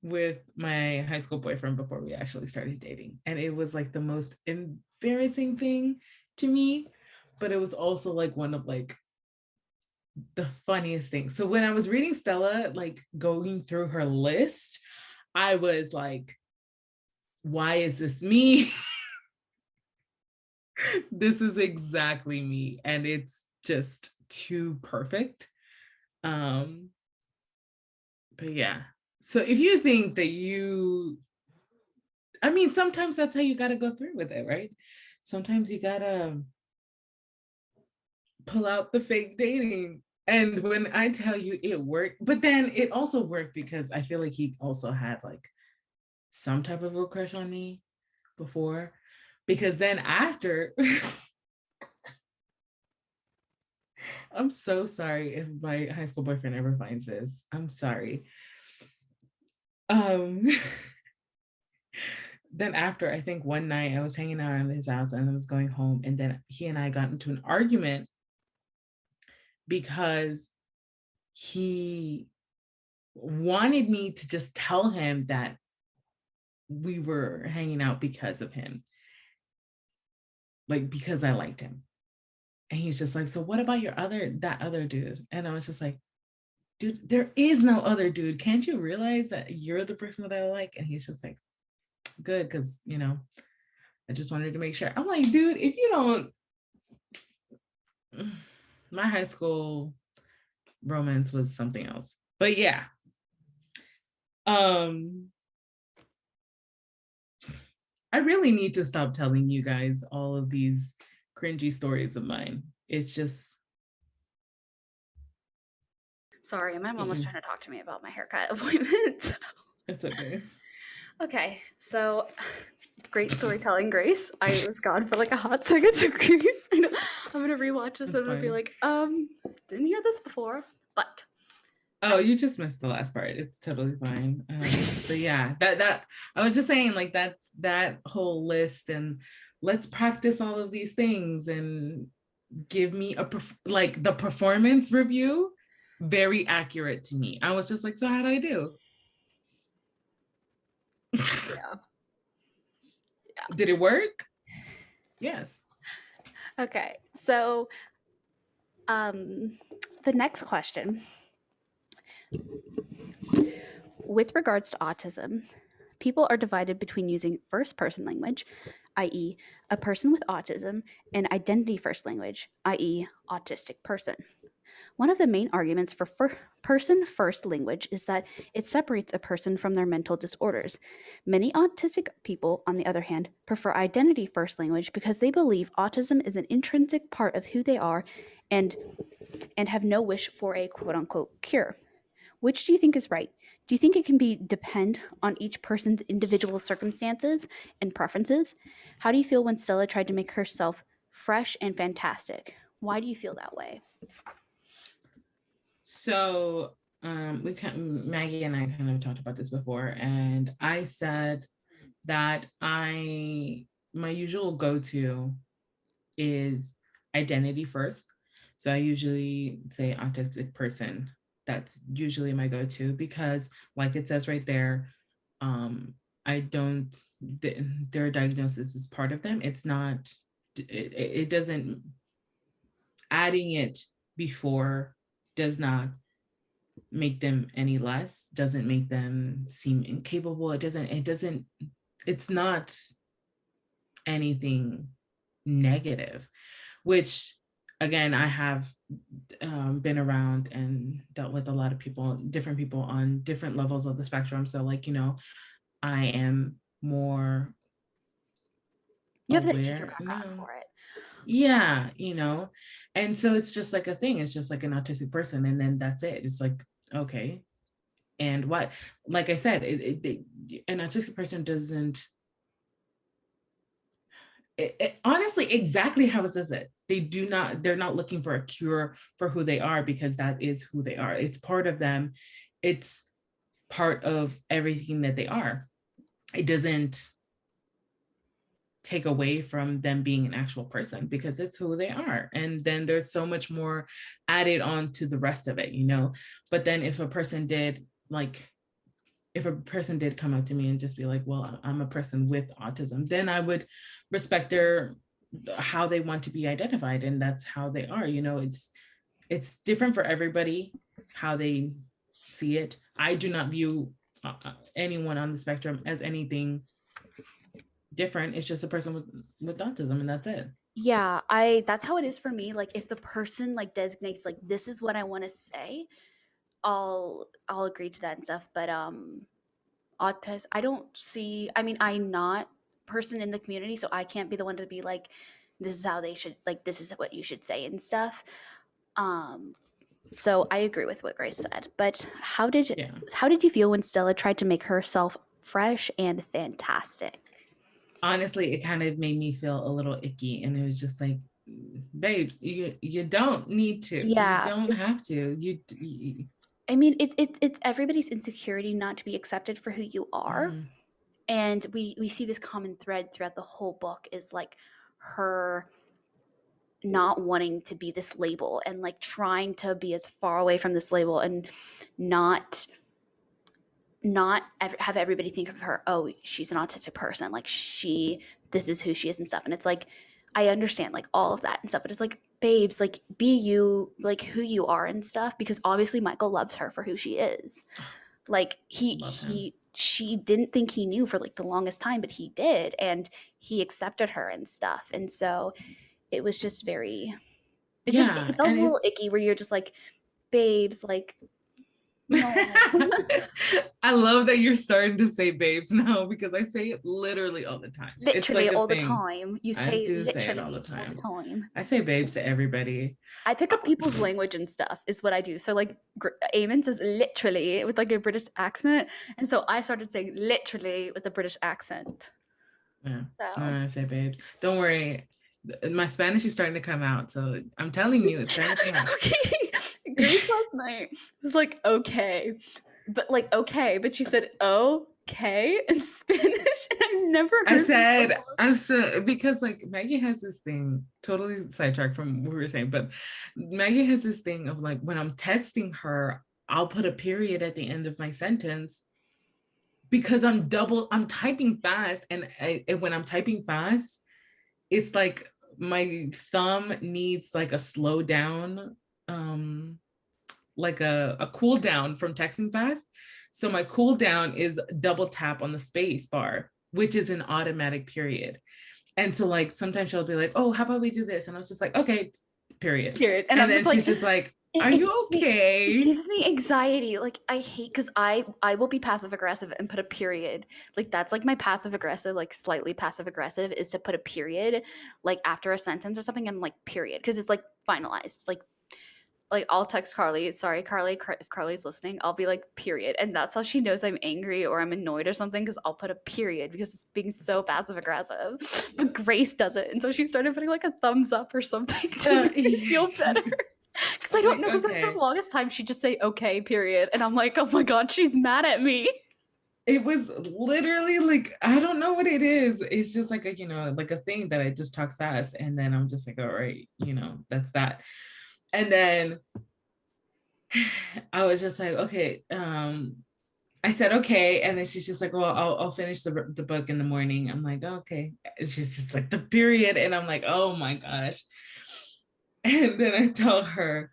with my high school boyfriend before we actually started dating. And it was like the most embarrassing thing to me, but it was also like one of like the funniest things. So when I was reading Stella, like going through her list, I was like, why is this me? This is exactly me. And it's just too perfect. But yeah. So if you think that I mean, sometimes that's how you got to go through with it, right? Sometimes you got to pull out the fake dating. And when I tell you it worked, but then it also worked because I feel like he also had like some type of a crush on me before. Because then after, I'm so sorry if my high school boyfriend ever finds this. I'm sorry. Um, then after, I think one night I was hanging out at his house and I was going home, and then he and I got into an argument because he wanted me to just tell him that we were hanging out because of him, like because I liked him. And he's just like, so what about that other dude? And I was just like, dude, there is no other dude. Can't you realize that you're the person that I like? And he's just like, good, because I just wanted to make sure. I'm like, dude, if you don't, my high school romance was something else. But yeah. I really need to stop telling you guys all of these cringy stories of mine. It's just. Sorry, my mom was trying to talk to me about my haircut appointment. It's okay. Okay, so great storytelling, Grace. I was gone for like a hot second, so Grace, I'm gonna rewatch this and I'm gonna be like, didn't hear this before, but. Oh, you just missed the last part. It's totally fine. But yeah, that I was just saying, like that whole list, and let's practice all of these things and give me like the performance review, very accurate to me. I was just like, so how'd I do? Yeah. Did it work? Yes. Okay, so the next question, with regards to autism, people are divided between using first person language, i.e., a person with autism, and identity first language, i.e., autistic person. One of the main arguments for person first language is that it separates a person from their mental disorders. Many autistic people, on the other hand, prefer identity first language because they believe autism is an intrinsic part of who they are and have no wish for a quote unquote cure. Which do you think is right? Do you think it can depend on each person's individual circumstances and preferences? How do you feel when Stella tried to make herself fresh and fantastic? Why do you feel that way? So Maggie and I kind of talked about this before, and I said that my usual go-to is identity first. So I usually say autistic person. That's usually my go-to because, like it says right there, I don't. Their diagnosis is part of them. It's not. It doesn't. Adding it before does not make them any less. Doesn't make them seem incapable. It doesn't. It's not anything negative, which again, I have been around and dealt with a lot of people, different people on different levels of the spectrum. So like, I am more You have that aware. teacher background for it. Yeah, and so it's just like a thing. It's just like an autistic person, and then that's it. It's like, okay, and what? Like I said, an autistic person doesn't. Honestly, exactly how it says it. They're not looking for a cure for who they are, because that is who they are. It's part of them. It's part of everything that they are. It doesn't take away from them being an actual person, because it's who they are. And then there's so much more added on to the rest of it, But then if a person did like if a person did come up to me and just be like, well, I'm a person with autism, then I would respect their how they want to be identified, and that's how they are. You know, it's different for everybody how they see it. I do not view anyone on the spectrum as anything different. It's just a person with autism, and that's it. Yeah, that's how it is for me. Like if the person like designates like this is what I want to say, I'll agree to that and stuff. But autism, I don't see, I mean, I'm not a person in the community, so I can't be the one to be like this is how they should, like this is what you should say and stuff. Um so I agree with what Grace said. But Yeah. how did you feel when Stella tried to make herself fresh and fantastic? Honestly, it kind of made me feel a little icky, and it was just like, babes, you don't need to. You Yeah, don't have to. I mean, it's everybody's insecurity not to be accepted for who you are. Mhm. And we see this common thread throughout the whole book is like her not wanting to be this label and like trying to be as far away from this label and not have everybody think of her, oh, she's an autistic person, like this is who she is and stuff. And it's like I understand like all of that and stuff, but it's like, babes, like be you, like who you are and stuff, because obviously Michael loves her for who she is. Like Love him. she didn't think he knew for like the longest time, but he did, and he accepted her and stuff. And so it was just very, Yeah, it felt and a little it's icky where you're just like, babes, like no. I love that you're starting to say babes now, because I say it literally all the time. It's Literally like a all the thing. time. You I say do say it literally all the all the time. time. I say babes to everybody. I pick up people's language and stuff is what I do. So like Eamon says literally with like a British accent, and so I started saying literally with a British accent. Yeah, So I say babes. Don't worry, my Spanish is starting to come out. So I'm telling you, it's starting to come out. okay. Grace last night was like okay, but she said okay in Spanish, and I never heard I said, because like Maggie has this thing, totally sidetracked from what we were saying, but Maggie has this thing of like, when I'm texting her, I'll put a period at the end of my sentence because I'm typing fast. And when I'm typing fast, it's like my thumb needs like a slow down, like a cool down from texting fast. So my cool down is double tap on the space bar, which is an automatic period. And so like sometimes she'll be like, oh, how about we do this? And I was just like, okay, period. period. And I'm And then just like, she's just like, are it you okay? it gives me anxiety. Like I hate, because I will be passive aggressive and put a period. Like that's like my passive aggressive, like slightly passive aggressive is to put a period like after a sentence or something, and like period, because it's like finalized. Like I'll text Carly, sorry Carly, if Carly's listening, I'll be like period, and that's how she knows I'm angry or I'm annoyed or something, because I'll put a period because it's being so passive aggressive. But Grace does it, and so she started putting like a thumbs up or something to make me feel better. Because I don't Like, know, because okay. for the longest time she'd just say okay period, and I'm like, oh my god, she's mad at me. It was literally like, I don't know what it is. It's just like like a thing that I just talk fast, and then I'm just like, all right, that's that. And then I was just like, okay, I said, okay. And then she's just like, well, I'll finish the book in the morning. I'm like, okay. And she's just like, the period. And I'm like, oh my gosh. And then I tell her,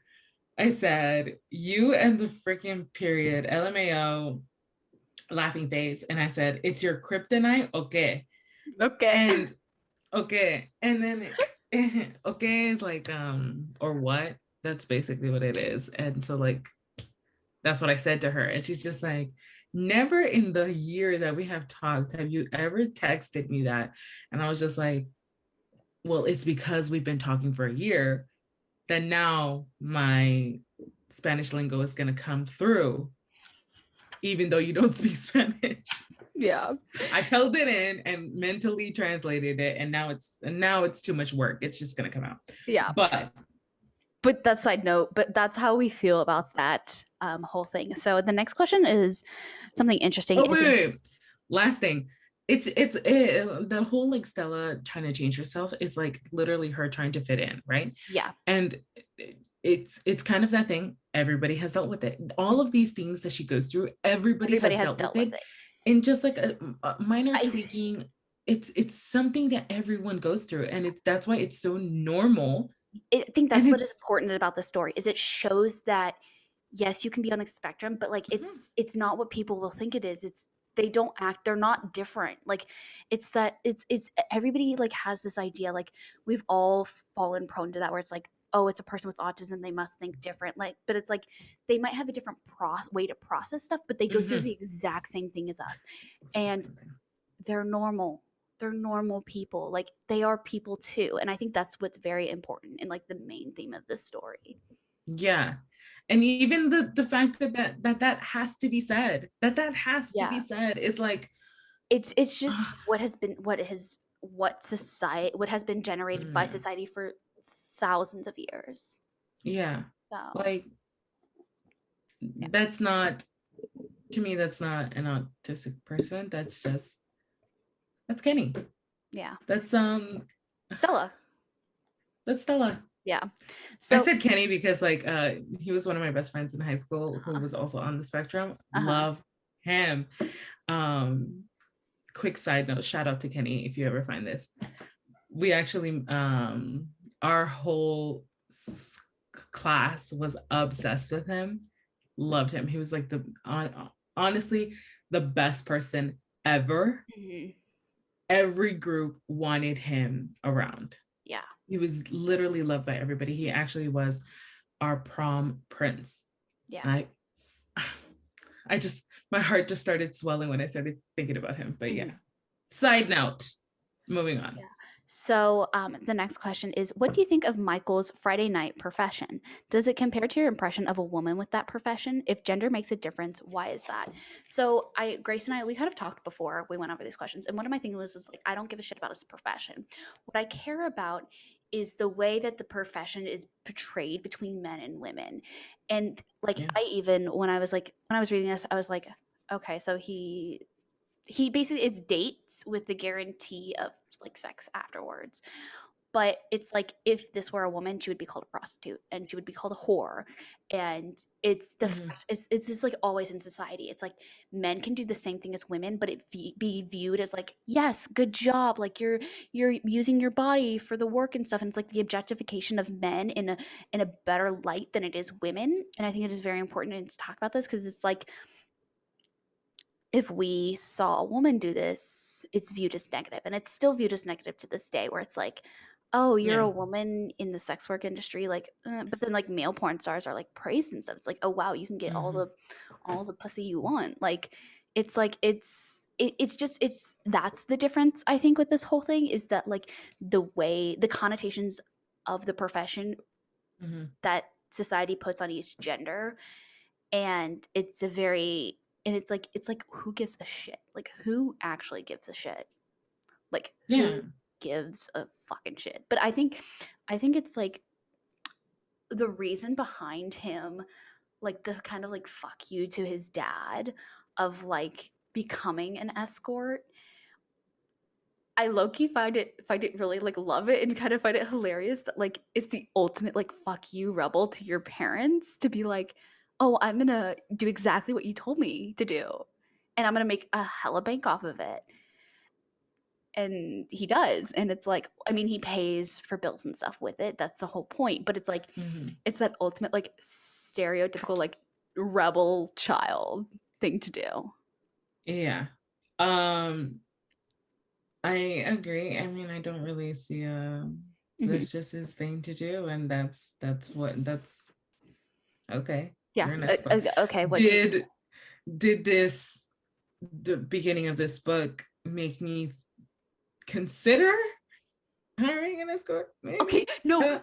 I said, you and the freaking period, LMAO, laughing face. And I said, it's your kryptonite? Okay. Okay. And okay. And then okay is like, or what? That's basically what it is. And so like, that's what I said to her. And she's just like, never in the year that we have talked have you ever texted me that. And I was just like, well, it's because we've been talking for a year that now my Spanish lingo is going to come through, even though you don't speak Spanish. Yeah. I've held it in and mentally translated it, and now it's too much work. It's just going to come out. Yeah. But that side note, but that's how we feel about that whole thing. So the next question is something interesting. oh wait. Last thing, the whole like Stella trying to change herself is like literally her trying to fit in, right? Yeah. And it's kind of that thing. everybody has dealt with it. All of these things that she goes through, everybody has dealt with it. And just like a minor tweaking, it's something that everyone goes through, and that's why it's so normal. I think that's what is important about the story, is it shows that yes, you can be on the spectrum, but like it's not what people will think it is. They're not different. Like it's everybody like has this idea, like we've all fallen prone to that, where it's like, oh, it's a person with autism, they must think different. Like, but it's like they might have a different way to process stuff, but they go through the exact same thing as us. And they're normal. They're normal people. Like they are people too. And I think that's what's very important and like the main theme of this story. Yeah. And even the fact that has to be said, that has to be said is like, it's just what has been generated by society for thousands of years. Yeah. So. Like that's not, to me, that's not an autistic person. That's Kenny. Yeah. That's Stella. That's Stella. Yeah. So I said Kenny because like he was one of my best friends in high school who was also on the spectrum. Love him. Quick side note, shout out to Kenny if you ever find this. We actually our whole class was obsessed with him. Loved him. He was like honestly the best person ever. Every group wanted him around. Yeah. He was literally loved by everybody. He actually was our prom prince. Yeah. And I just, my heart just started swelling when I started thinking about him. But yeah. Side note, moving on. Yeah. So the next question is, what do you think of Micheal's Friday night profession? Does it compare to your impression of a woman with that profession? If gender makes a difference, why is that? So Grace and I, we kind of talked before we went over these questions. And one of my things was like, I don't give a shit about his profession. What I care about is the way that the profession is portrayed between men and women. And like, when I was reading this, I was like, okay, so he basically, it's dates with the guarantee of like sex afterwards. But it's like, if this were a woman, she would be called a prostitute and she would be called a whore. And it's the fact, it's just like always in society. It's like men can do the same thing as women, but it be viewed as like, yes, good job. Like you're using your body for the work and stuff. And it's like the objectification of men in a better light than it is women. And I think it is very important to talk about this, because it's like, if we saw a woman do this, it's viewed as negative, and it's still viewed as negative to this day, where it's like, oh, you're a woman in the sex work industry, like, but then like male porn stars are like praised and stuff. It's like, oh wow, you can get all the pussy you want. Like, it's like it's that's the difference, I think, with this whole thing, is that like the connotations of the profession that society puts on each gender, and it's like, who gives a shit? Like, who actually gives a shit? Like, who gives a fucking shit? But I think it's like the reason behind him, like the kind of like fuck you to his dad of like becoming an escort. I low-key find it really, like, love it and kind of find it hilarious that like it's the ultimate like fuck you rebel to your parents, to be like, oh, I'm gonna do exactly what you told me to do, and I'm gonna make a hella bank off of it. And he does. And it's like, I mean, he pays for bills and stuff with it. That's the whole point. But it's like, it's that ultimate, like, stereotypical, like, rebel child thing to do. Yeah. I agree. I mean, I don't really see that's just his thing to do. And that's okay. Yeah. Okay. Did the beginning of this book make me consider hiring an escort? Maybe? Okay, no,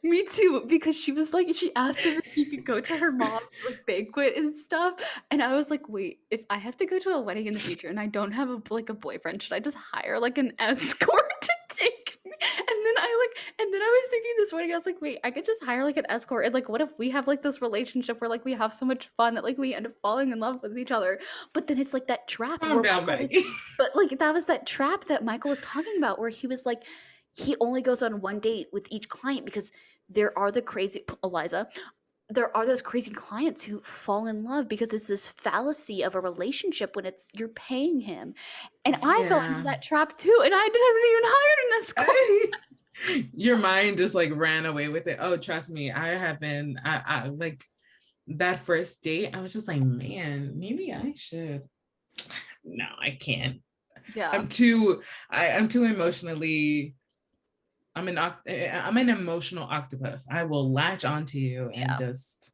me too, because she was like, she asked him if he could go to her mom's like banquet and stuff, and I was like, wait, if I have to go to a wedding in the future and I don't have a boyfriend, should I just hire like an escort to take me? And then I was thinking this morning, I was like, wait, I could just hire like an escort, and like, what if we have like this relationship where like we have so much fun that like we end up falling in love with each other? But then it's like that trap. But like that was that trap that Micheal was talking about, where he was like, he only goes on one date with each client because there are the crazy, Eliza, there are those crazy clients who fall in love because it's this fallacy of a relationship when it's you're paying him. And I fell into that trap too, and I haven't even hired an escort. Your mind just like ran away with it. Oh, trust me, I have been. I like that first date. I was just like, man, maybe I should. No, I can't. Yeah. I'm too emotionally. I'm an emotional octopus. I will latch onto you and just,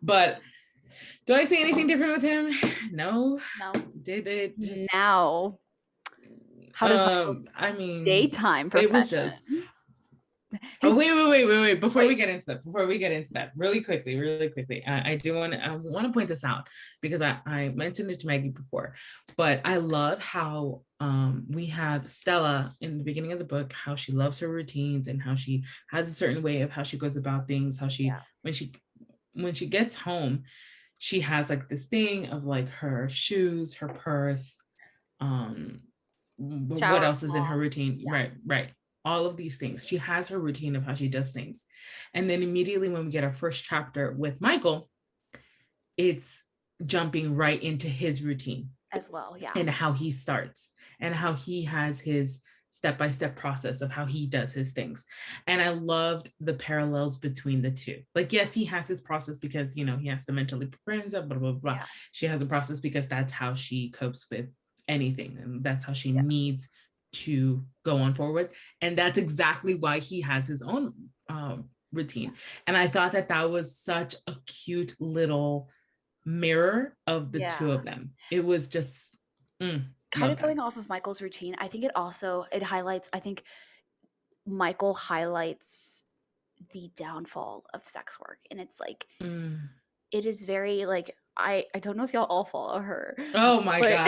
but do I see anything different with him? No. Did it just now? How does daytime profession? It was just. Oh, wait! Before we get into that, really quickly, I want to point this out because I mentioned it to Maggie before, but I love how we have Stella in the beginning of the book, how she loves her routines and how she has a certain way of how she goes about things, how she when she gets home, she has like this thing of like her shoes, her purse, what else is in her routine? Right. All of these things. She has her routine of how she does things. And then immediately when we get our first chapter with Micheal, it's jumping right into his routine as well. Yeah. And how he starts and how he has his step-by-step process of how he does his things. And I loved the parallels between the two. Like, yes, he has his process because, he has to mentally prepare himself, blah, blah, blah. Yeah. She has a process because that's how she copes with anything. And that's how she needs to go on forward. And that's exactly why he has his own routine. And I thought that was such a cute little mirror of the two of them. It was just kind of going off of Michael's routine. I think it highlights, I think Micheal highlights the downfall of sex work. And it's like, it is very like, I don't know if y'all all follow her. Oh my gosh. Like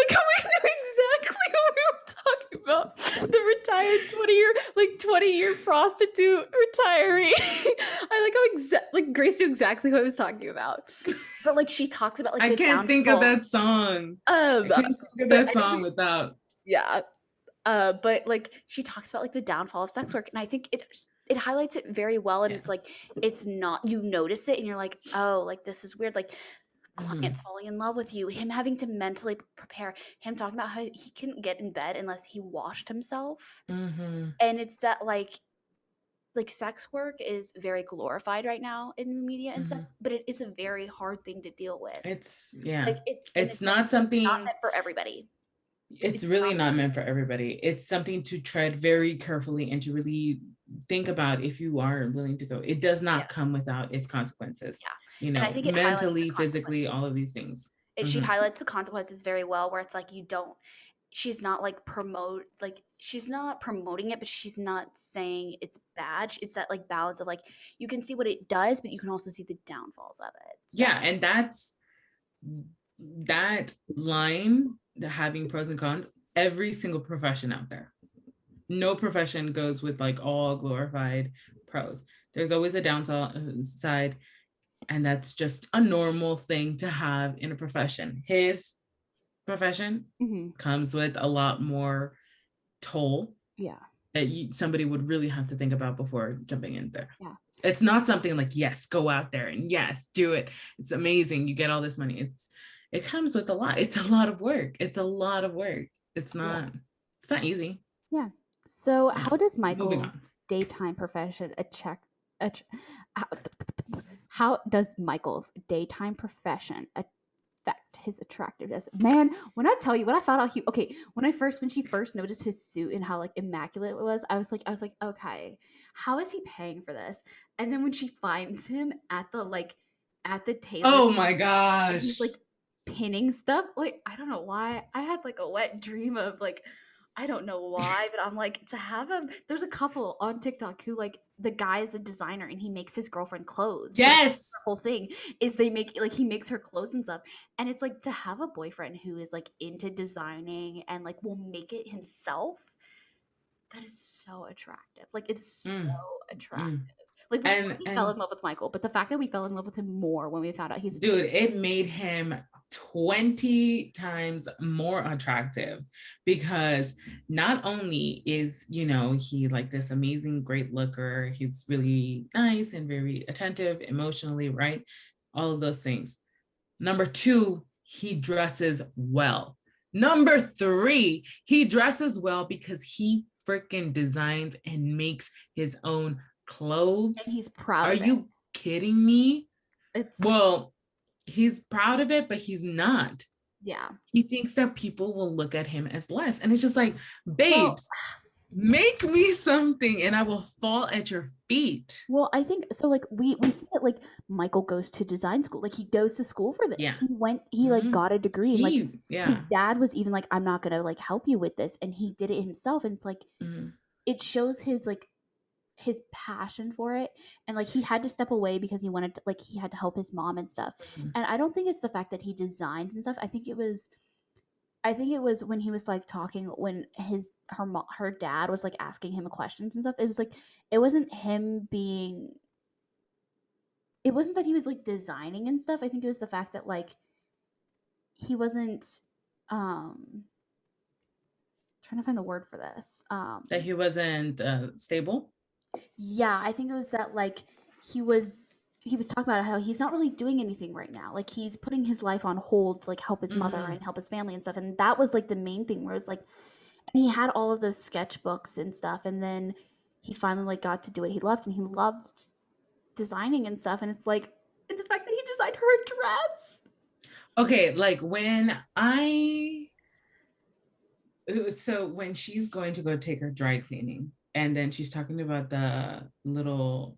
how we knew exactly what we were talking about. The retired 20-year prostitute retiree. I like how Grace knew exactly what I was talking about. But like she talks about like I can't think of that song. I can't think of that song without. Yeah. But like she talks about like the downfall of sex work, and I think it highlights it very well. And it's like, it's not, you notice it and you're like, oh, like this is weird. Like clients falling in love with you, him having to mentally prepare, him talking about how he couldn't get in bed unless he washed himself. And it's that like sex work is very glorified right now in the media and stuff, but it is a very hard thing to deal with. It's not something, not meant for everybody. It's really not meant for everybody. It's something to tread very carefully and to really think about if you are willing to go. It does not come without its consequences. And I think it mentally, physically, all of these things. She highlights the consequences very well, where it's like she's not she's not promoting it, but she's not saying it's bad. It's that like balance of like, you can see what it does, but you can also see the downfalls of it. So. Yeah, and that's that line, the having pros and cons, every single profession out there. No profession goes with like all glorified pros. There's always a downside, and that's just a normal thing to have in a profession. His profession comes with a lot more toll that somebody would really have to think about before jumping in there. It's not something like, yes, go out there and yes, do it. It's amazing. You get all this money. It comes with a lot. It's a lot of work. It's not easy. Yeah. So how does Michael's daytime profession how does Michael's daytime profession affect his attractiveness? Man, when I tell you, when I found out when she first noticed his suit and how like immaculate it was, I was like, okay, how is he paying for this? And then when she finds him at the table, oh my gosh, he's like pinning stuff. Like, I don't know why I had like a wet dream of like, I don't know why, but I'm like, to have him. There's a couple on TikTok who like, the guy is a designer and he makes his girlfriend clothes. Yes. Like, the whole thing is he makes her clothes and stuff. And it's like, to have a boyfriend who is like into designing and like will make it himself, that is so attractive. Like, it's so attractive. Like, we fell in love with Micheal, but the fact that we fell in love with him more when we found out he's it made him 20 times more attractive, because not only is, you know, he like this amazing, great looker, he's really nice and very attentive emotionally, right? All of those things. Number two, he dresses well. Number three, he dresses well because he freaking designs and makes his own clothes. And he's proud Are of it. you kidding me? It's Well, he's proud of it, but he's not. yeah. He thinks that people will look at him as less. And it's just like, babes, make me something and I will fall at your feet. Well, I think so. Like we see that like Michael goes to design school. Like he goes to school for this. Yeah. He like got a degree. And like Yeah. his dad was even like, I'm not gonna like help you with this, and he did it himself. And it's like it shows his like his passion for it, and like he had to step away because he wanted to, like he had to help his mom and stuff. And I don't think it's the fact that he designs and stuff. I think it was when he was like talking when her dad was like asking him questions and stuff. It was like it wasn't that he was like designing and stuff. I think it was the fact that like he wasn't trying to find the word for this. That he wasn't stable. Yeah, I think it was that like he was talking about how he's not really doing anything right now. Like he's putting his life on hold to like help his mother and help his family and stuff. And that was like the main thing where it's like, and he had all of those sketchbooks and stuff. And then he finally like got to do what he loved, and he loved designing and stuff. And it's like, and the fact that he designed her a dress. Okay, like when she's going to go take her dry cleaning, and then she's talking about the little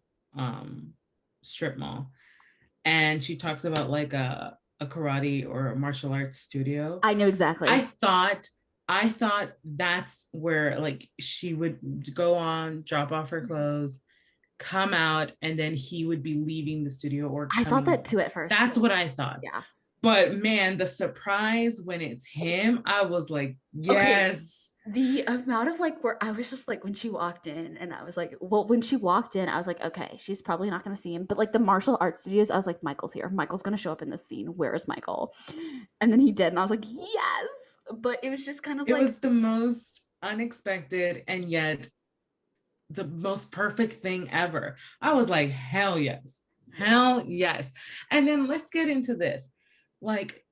strip mall, and she talks about like a karate or a martial arts studio. I know exactly. I thought that's where like she would go on, drop off her clothes, come out, and then he would be leaving the studio or I thought that too at first. That's what I thought. Yeah. But man, the surprise when it's him, I was like, yes. The amount of like where I was just like when she walked in, and I was like, well, when she walked in, I was like, okay, she's probably not gonna see him. But like the martial arts studios, I was like, Michael's here. Michael's gonna show up in this scene. Where is Michael? And then he did, and I was like, yes. But it was just kind of it was the most unexpected and yet the most perfect thing ever. I was like, hell yes. Hell yes. And then let's get into this. Like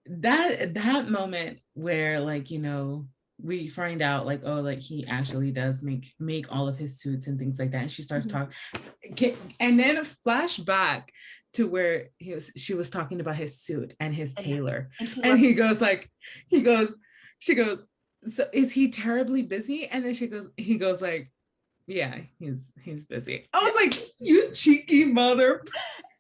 that moment where like, you know, we find out like, oh, like he actually does make all of his suits and things like that. And she starts talking, and then a flashback to where she was talking about his suit and his tailor. And he goes, she goes, so is he terribly busy? And then he goes like, yeah, he's busy. I was like, you cheeky mother.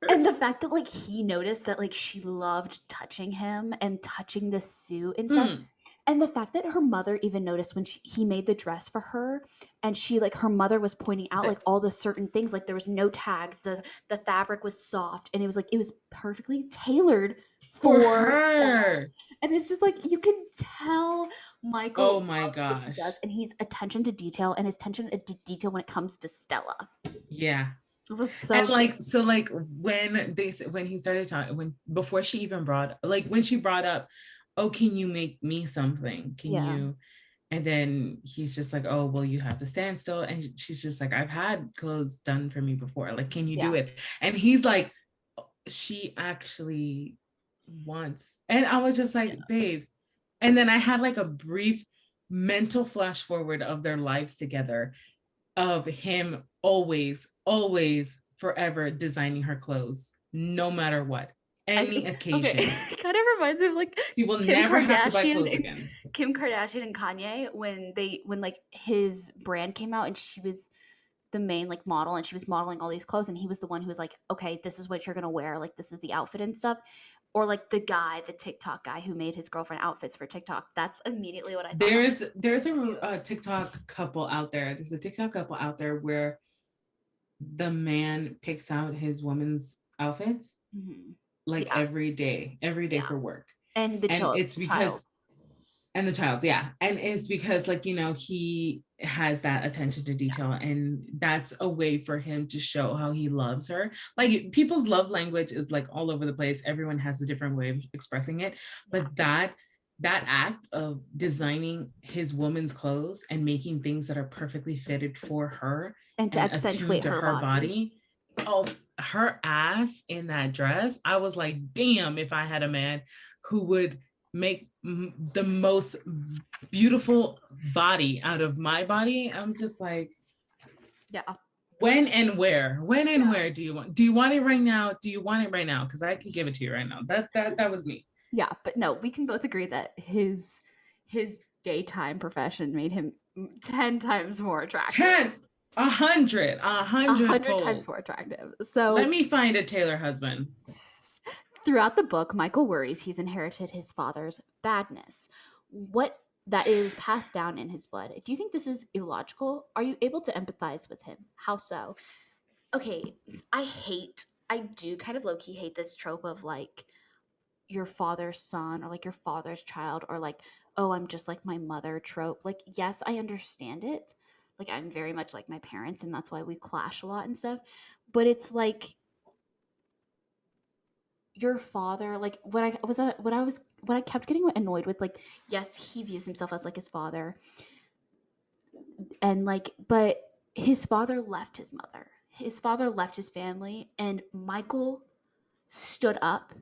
And the fact that like he noticed that like she loved touching him and touching the suit and stuff. And the fact that her mother even noticed when he made the dress for her, and she like her mother was pointing out like all the certain things, like there was no tags, the fabric was soft, and it was perfectly tailored for her. And it's just like you can tell Michael. Oh my gosh! He does, and he's attention to detail, and his attention to detail when it comes to Stella. Yeah. It was so and like so like when he started talking before she even brought up, oh, can you make me something? Can you? And then he's just like, oh, well, you have to stand still. And she's just like, I've had clothes done for me before. Like, can you do it? And he's like, she actually wants. And I was just like, babe. And then I had like a brief mental flash forward of their lives together, of him always, forever designing her clothes, no matter what. Any occasion. Okay. Kind of reminds me of like you will never have to buy clothes again. Kim Kardashian and Kanye when like his brand came out and she was the main like model and she was modeling all these clothes and he was the one who was like, okay, this is what you're gonna wear, like this is the outfit and stuff. Or like the TikTok guy who made his girlfriend outfits for TikTok. That's immediately what I thought. There's a TikTok couple out there. There's a TikTok couple out there where the man picks out his woman's outfits. Like every day for work. And it's because And the child, yeah. And it's because, like, you know, he has that attention to detail, and that's a way for him to show how he loves her. Like, people's love language is like all over the place. Everyone has a different way of expressing it. But that act of designing his woman's clothes and making things that are perfectly fitted for her And to accentuate attuned to her body. Oh, her ass in that dress. I was like, damn, if I had a man who would make the most beautiful body out of my body, I'm just like, Yeah. when and where do you want it right now? Do you want it right now? Because I can give it to you right now. That was me. Yeah, but no, we can both agree that his daytime profession made him 10 times more attractive. 100 times more attractive. So let me find a tailor husband. Throughout the book, Michael worries he's inherited his father's badness. What that is passed down in his blood. Do you think this is illogical? Are you able to empathize with him? How so? Okay, I do kind of low-key hate this trope of like your father's son or like your father's child, or like, oh, I'm just like my mother trope. Like, yes, I understand it. Like, I'm very much like my parents, and that's why we clash a lot and stuff. But it's like your father, like what I kept getting annoyed with, like, yes, he views himself as like his father, and like, but his father left his mother, his father left his family, and Michael stood up,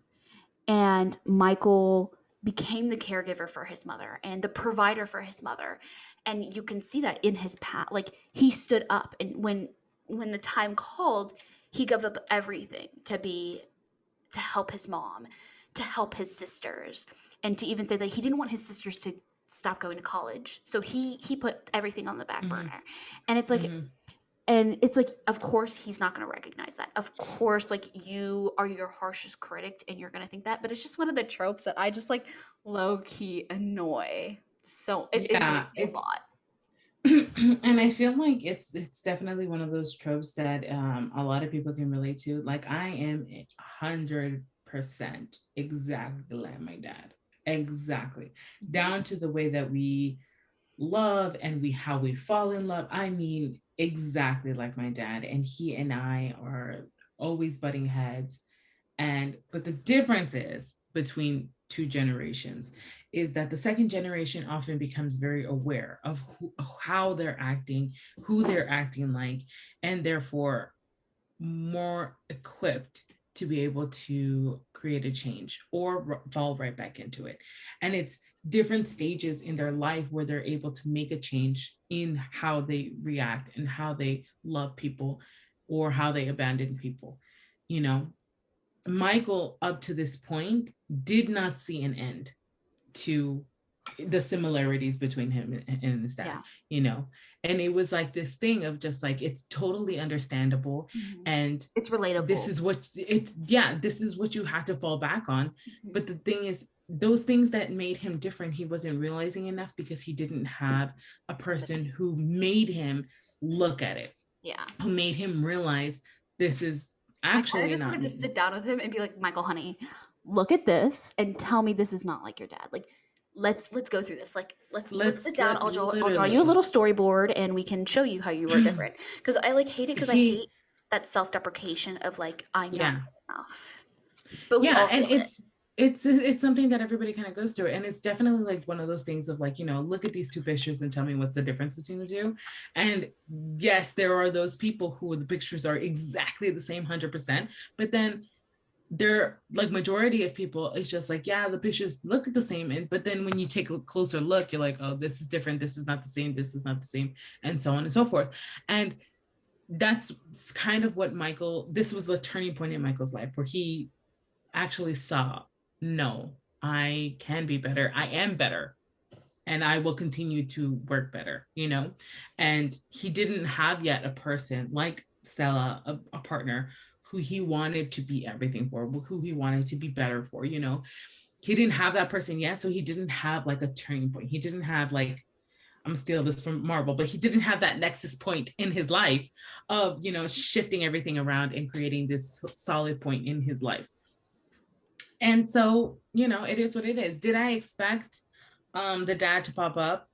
and Michael became the caregiver for his mother and the provider for his mother. And you can see that in his past, like he stood up, and when the time called, he gave up everything to help his mom, to help his sisters, and to even say that he didn't want his sisters to stop going to college. So he put everything on the back burner. And it's like, and it's like, of course, he's not going to recognize that. Of course, like, you are your harshest critic and you're going to think that. But it's just one of the tropes that I just like low-key annoy. So it annoys me a lot. And I feel like it's definitely one of those tropes that a lot of people can relate to. Like, I am 100% exactly like my dad. Exactly. Down to the way that we love and how we fall in love. I mean, exactly like my dad. And he and I are always butting heads. But the difference is between two generations is that the second generation often becomes very aware of how they're acting, who they're acting like, and therefore more equipped to be able to create a change or fall right back into it. And it's different stages in their life where they're able to make a change in how they react and how they love people or how they abandon people. You know, Michael, up to this point, did not see an end to the similarities between him and his dad, you know, and it was like this thing of just like, it's totally understandable, and it's relatable. This is what you have to fall back on. But the thing is, those things that made him different, he wasn't realizing enough because he didn't have a person who made him look at it, who made him realize this is actually I just wanted to sit down with him and be like, Michael, honey, look at this and tell me this is not like your dad. Like, let's go through this. Like, let's sit down. I'll draw you a little storyboard and we can show you how you are different. Because I like hate it, because I hate that self-deprecation of like, I'm not good enough. But we all feel it's something that everybody kind of goes through, and it's definitely like one of those things of like, you know, look at these two pictures and tell me what's the difference between the two. And yes, there are those people who the pictures are exactly the same 100%, but then they're like, majority of people, it's just like, yeah, the pictures look the same, but then when you take a closer look, you're like, oh, this is different, this is not the same, this is not the same, and so on and so forth. And that's kind of what this was the turning point in Michael's life, where he actually saw, no, I can be better, I am better, and I will continue to work better, you know. And he didn't have yet a person like Stella, a partner who he wanted to be everything for, who he wanted to be better for, you know. He didn't have that person yet, so he didn't have like a turning point. He didn't have like, I'm stealing this from Marvel, but he didn't have that nexus point in his life of, you know, shifting everything around and creating this solid point in his life. And so, you know, it is what it is. Did I expect The dad to pop up.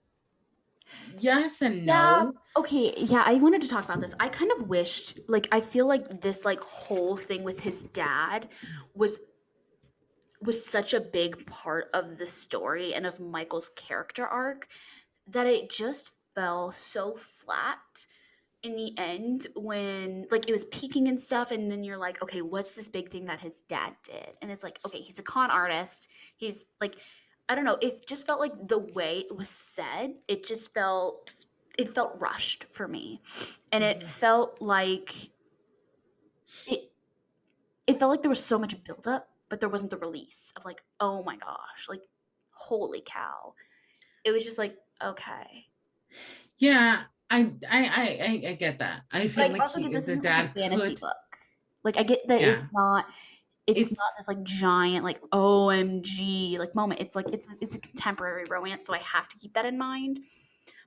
Yes and Yeah. no. Okay. Yeah, I wanted to talk about this. I kind of wished, like, I feel like this, like, whole thing with his dad was such a big part of the story and of Michael's character arc that it just fell so flat in the end when like it was peaking and stuff, and then you're like, okay, what's this big thing that his dad did? And it's like, okay, he's a con artist. He's like, I don't know, it just felt like the way it was said, it felt rushed for me. And it felt like it it felt like there was so much buildup, but there wasn't the release of like, oh my gosh, like holy cow. It was just like, okay. Yeah, I get that. I feel Like like also that this the isn't like a dad fantasy could. book. Like I get that Yeah, it's not it's this like giant like OMG like moment. It's like it's a contemporary romance, so I have to keep that in mind.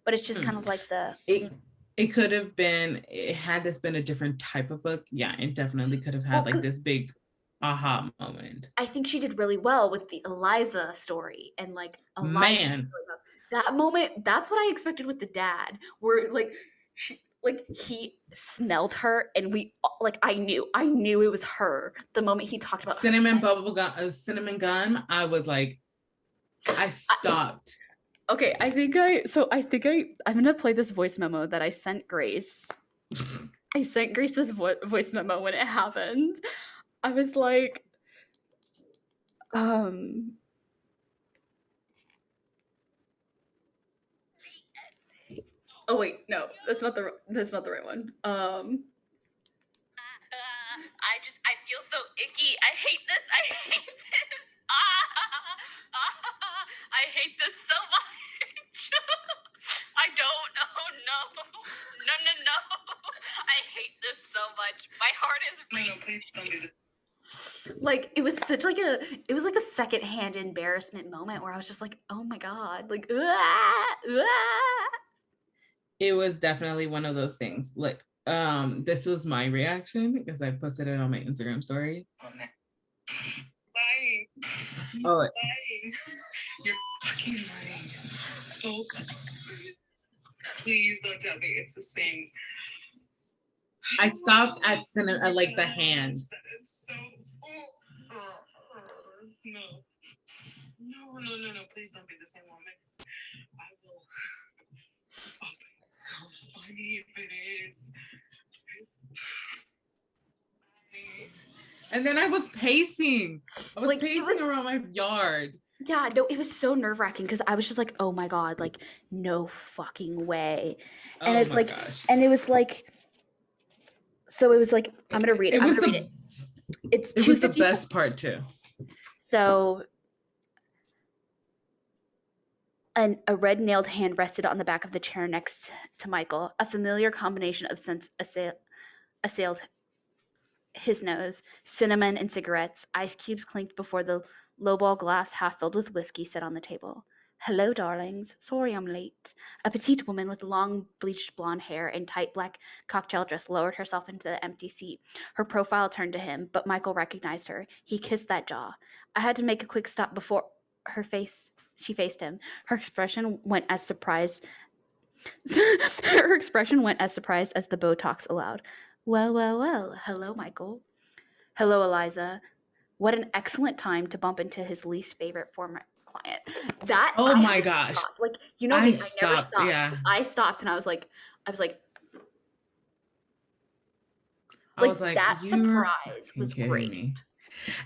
But it's just hmm. kind of like the It could have been, had this been a different type of book. Yeah, it definitely could have had like because this big aha moment. I think she did really well with the Eliza story and like Eliza Man, that moment. That's what I expected with the dad, where like he smelled her and we like I knew it was her the moment he talked about her. cinnamon gum. I was like, I stopped. Okay, I'm gonna play this voice memo that I sent Grace. I sent Grace this voice memo when it happened. I was like, oh wait, no, that's not the right one. I feel so icky. I hate this. I hate this. I hate this so much. I don't. Oh no. No, no, no. I hate this so much. My heart is racing. No, please don't do this. Like it was such like a secondhand embarrassment moment where I was just like, oh my god, like It was definitely one of those things. Like, this was my reaction because I posted it on my Instagram story. Lying. Oh, Lying. You're fucking lying. Oh, please don't tell me it's the same. I stopped at like the hand. It's so. No. No. Please don't be the same woman. I will. Oh, it's so funny if it is. And then I was pacing. I was Like, pacing around my yard. yeah, no, it was so nerve-wracking because I was just like, oh my god, like no fucking way. And Oh it's my like gosh. and it was like so it was like I'm gonna read it. It I'm was gonna read it. It's it was the 250. best part too. So a red nailed hand rested on the back of the chair next to Michael. A familiar combination of scents assailed his nose. Cinnamon and cigarettes. Ice cubes clinked before the lowball glass half filled with whiskey set on the table. Hello, darlings. Sorry I'm late. A petite woman with long bleached blonde hair and tight black cocktail dress lowered herself into the empty seat. Her profile turned to him, but Michael recognized her. He kissed that jaw. I had to make a quick stop before she faced him. Her expression went as surprised her expression went as surprised as the Botox allowed. Well. Hello, Michael. Hello, Eliza. What an excellent time to bump into his least favorite former client. That Oh I had my to gosh. stop. Like, you know I me, I never stopped, stop. yeah. I stopped and I was like, I was like, that you're surprise was kidding great. me.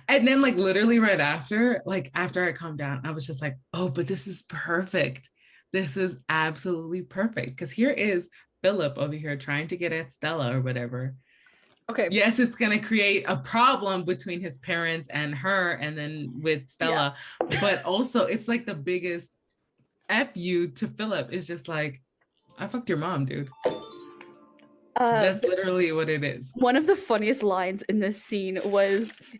And then like literally right after, like after I calmed down, I was just like, oh, but this is perfect. This is absolutely perfect. Because here is Philip over here trying to get at Stella or whatever. Okay. Yes, it's going to create a problem between his parents and her, and then with Stella. Yeah. But also, it's like the biggest F you to Philip is just like, I fucked your mom, dude. That's literally what it is. One of the funniest lines in this scene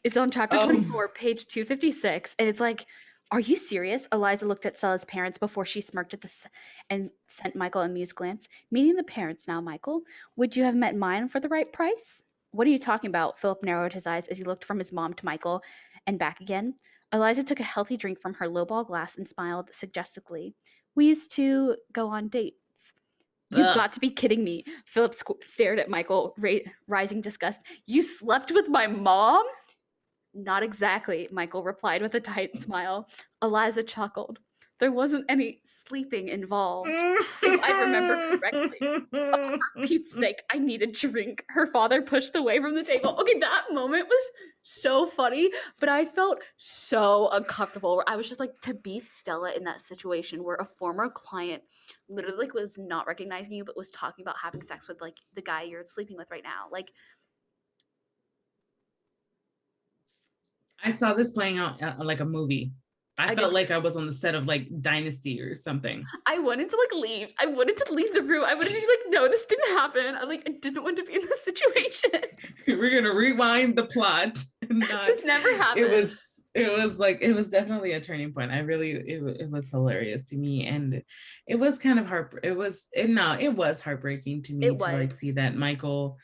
it's on chapter 24, page 256, and it's like, are you serious? Eliza looked at Stella's parents before she smirked at this and sent Michael an amused glance. Meeting the parents now, Michael. Would you have met mine for the right price? What are you talking about? Philip narrowed his eyes as he looked from his mom to Michael and back again. Eliza took a healthy drink from her lowball glass and smiled suggestively. We used to go on dates. You've Ugh. got to be kidding me. Philip stared at Michael, rising disgust. You slept with my mom? Not exactly, Michael replied with a tight smile. Eliza chuckled. There wasn't any sleeping involved. If I remember correctly. For Pete's sake, I need a drink. Her father pushed away from the table. Okay, that moment was so funny, but I felt so uncomfortable. I was just like, to be Stella in that situation where a former client literally like was not recognizing you, but was talking about having sex with like the guy you're sleeping with right now. Like, I saw this playing out like a movie. I I felt did like I was on the set of like Dynasty or something. I wanted to like leave. I wanted to leave the room. I wanted to be like, no, this didn't happen. I didn't want to be in this situation. We're gonna rewind the plot. This never happened. It was definitely a turning point. It was hilarious to me, and it was kind of it was heartbreaking to me It to like was. see that Michael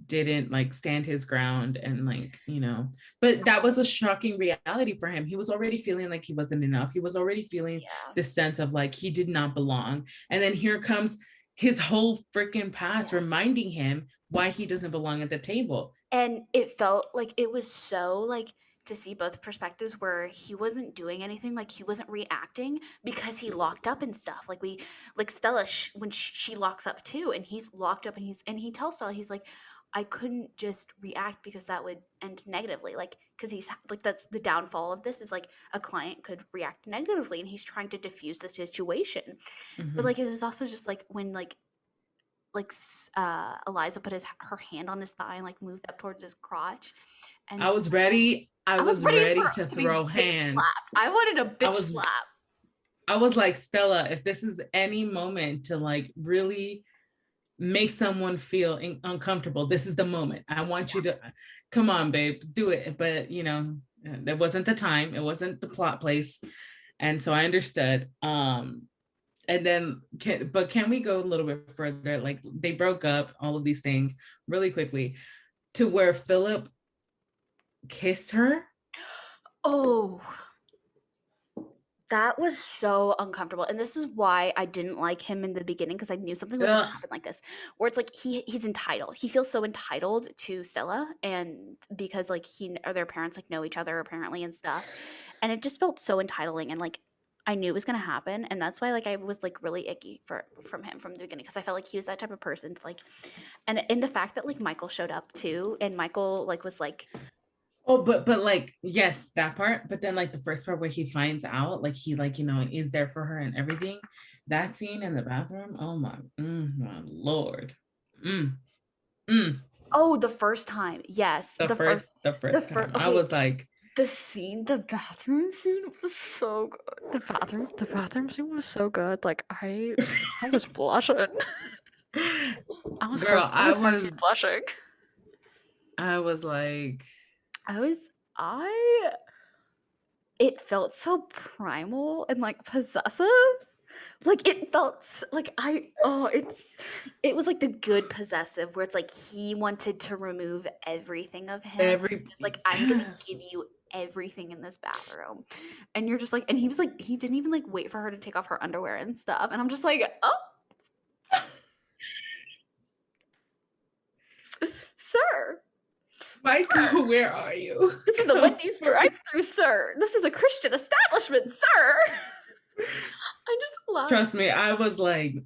didn't like stand his ground and like, but that was a shocking reality for him. He was already feeling like he wasn't enough. He was already feeling the sense of like he did not belong. And then here comes his whole freaking past reminding him why he doesn't belong at the table. And it felt like it was so like to see both perspectives where he wasn't doing anything, like he wasn't reacting because he locked up and stuff. Like Stella, when she locks up too, and he's locked up and he tells Stella, he's like, I couldn't just react because that would end negatively. Like, because he's like, that's the downfall of this is like a client could react negatively and he's trying to diffuse the situation. Mm-hmm. But like, it is also just like when Eliza put her hand on his thigh and like moved up towards his crotch. And I was ready to throw hands. I wanted a bitch slap. I was like, Stella, if this is any moment to like really make someone feel uncomfortable, this is the moment. I want you to come on, babe, do it. But that wasn't the time. It wasn't the plot place. And so I understood. And then can we go a little bit further? Like they broke up, all of these things really quickly to where Philip kissed her. Oh, that was so uncomfortable. And this is why I didn't like him in the beginning, because I knew something was going to happen like this, where it's like he's entitled. He feels so entitled to Stella, and because like he or their parents like know each other apparently and stuff. And it just felt so entitling, and like I knew it was going to happen, and that's why like I was like really icky from him from the beginning, because I felt like he was that type of person to like, and in the fact that like Michael showed up too, and Michael like was like, oh, but like, yes, that part. But then like the first part where he finds out, like he like, is there for her and everything. That scene in the bathroom. Oh my Lord. Oh, the first time. Yes. The first time. Okay. I was like, the bathroom scene was so good. The bathroom scene was so good. Like I was blushing. I was blushing. I was like, it felt so primal and like possessive. Like it felt like it was like the good possessive where it's like he wanted to remove everything of him. It's like, I'm gonna give you everything in this bathroom. And you're just like, and he was like, he didn't even like wait for her to take off her underwear and stuff. And I'm just like, oh. Sir. Michael, where are you? This is a Wendy's drive-through, sir. This is a Christian establishment, sir. I just laughed. Trust me, I was like,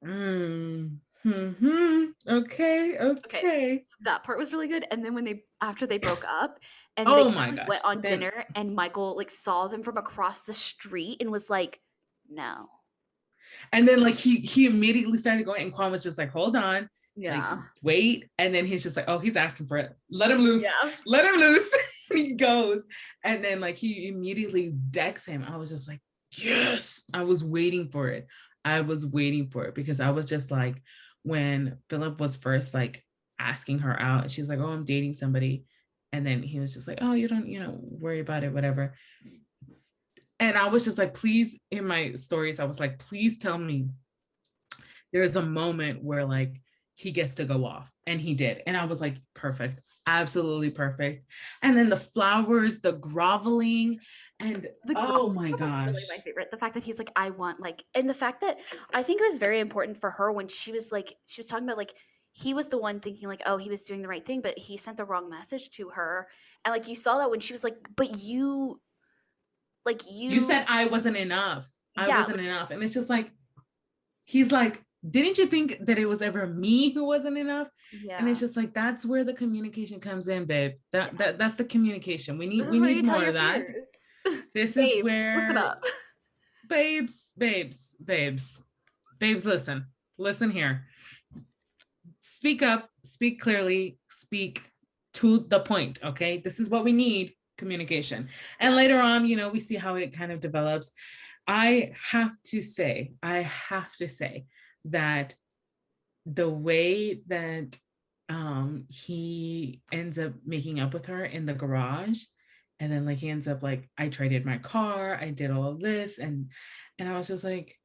okay. So that part was really good. And then after they broke up, and they went on dinner, and Michael like saw them from across the street and was like, no. And then like he immediately started going, and Quan was just like, hold on. Yeah. Like, wait. And then he's just like, oh, he's asking for it. Let him loose. Yeah. Let him loose. He goes. And then like he immediately decks him. I was just like, yes. I was waiting for it because I was just like, when Philip was first like asking her out, and she's like, oh, I'm dating somebody. And then he was just like, oh, you don't, worry about it, whatever. And I was just like, please, in my stories, I was like, please tell me there's a moment where like he gets to go off, and he did. And I was like, perfect. absolutely perfect. And then the flowers, the groveling, and oh my That was gosh. really my favorite. The fact that he's like, I want like, and the fact that I think it was very important for her when she was talking about like, he was the one thinking like, oh, he was doing the right thing, but he sent the wrong message to her. And like, you saw that when she was like, but you, like, You said I wasn't enough. I Yeah, wasn't enough. And it's just like, he's like, didn't you think that it was ever me who wasn't enough? yeah. And it's just like, that's where the communication comes in, babe. That's the communication. We This is need where you tell more your of that. fears. This Babes, is where listen up. babes, listen here. Speak up, speak clearly, speak to the point. Okay. This is what we need, communication. And later on, you know, we see how it kind of develops. I have to say that the way that he ends up making up with her in the garage, and then like he ends up like, I traded my car, I did all of this, and I was just like,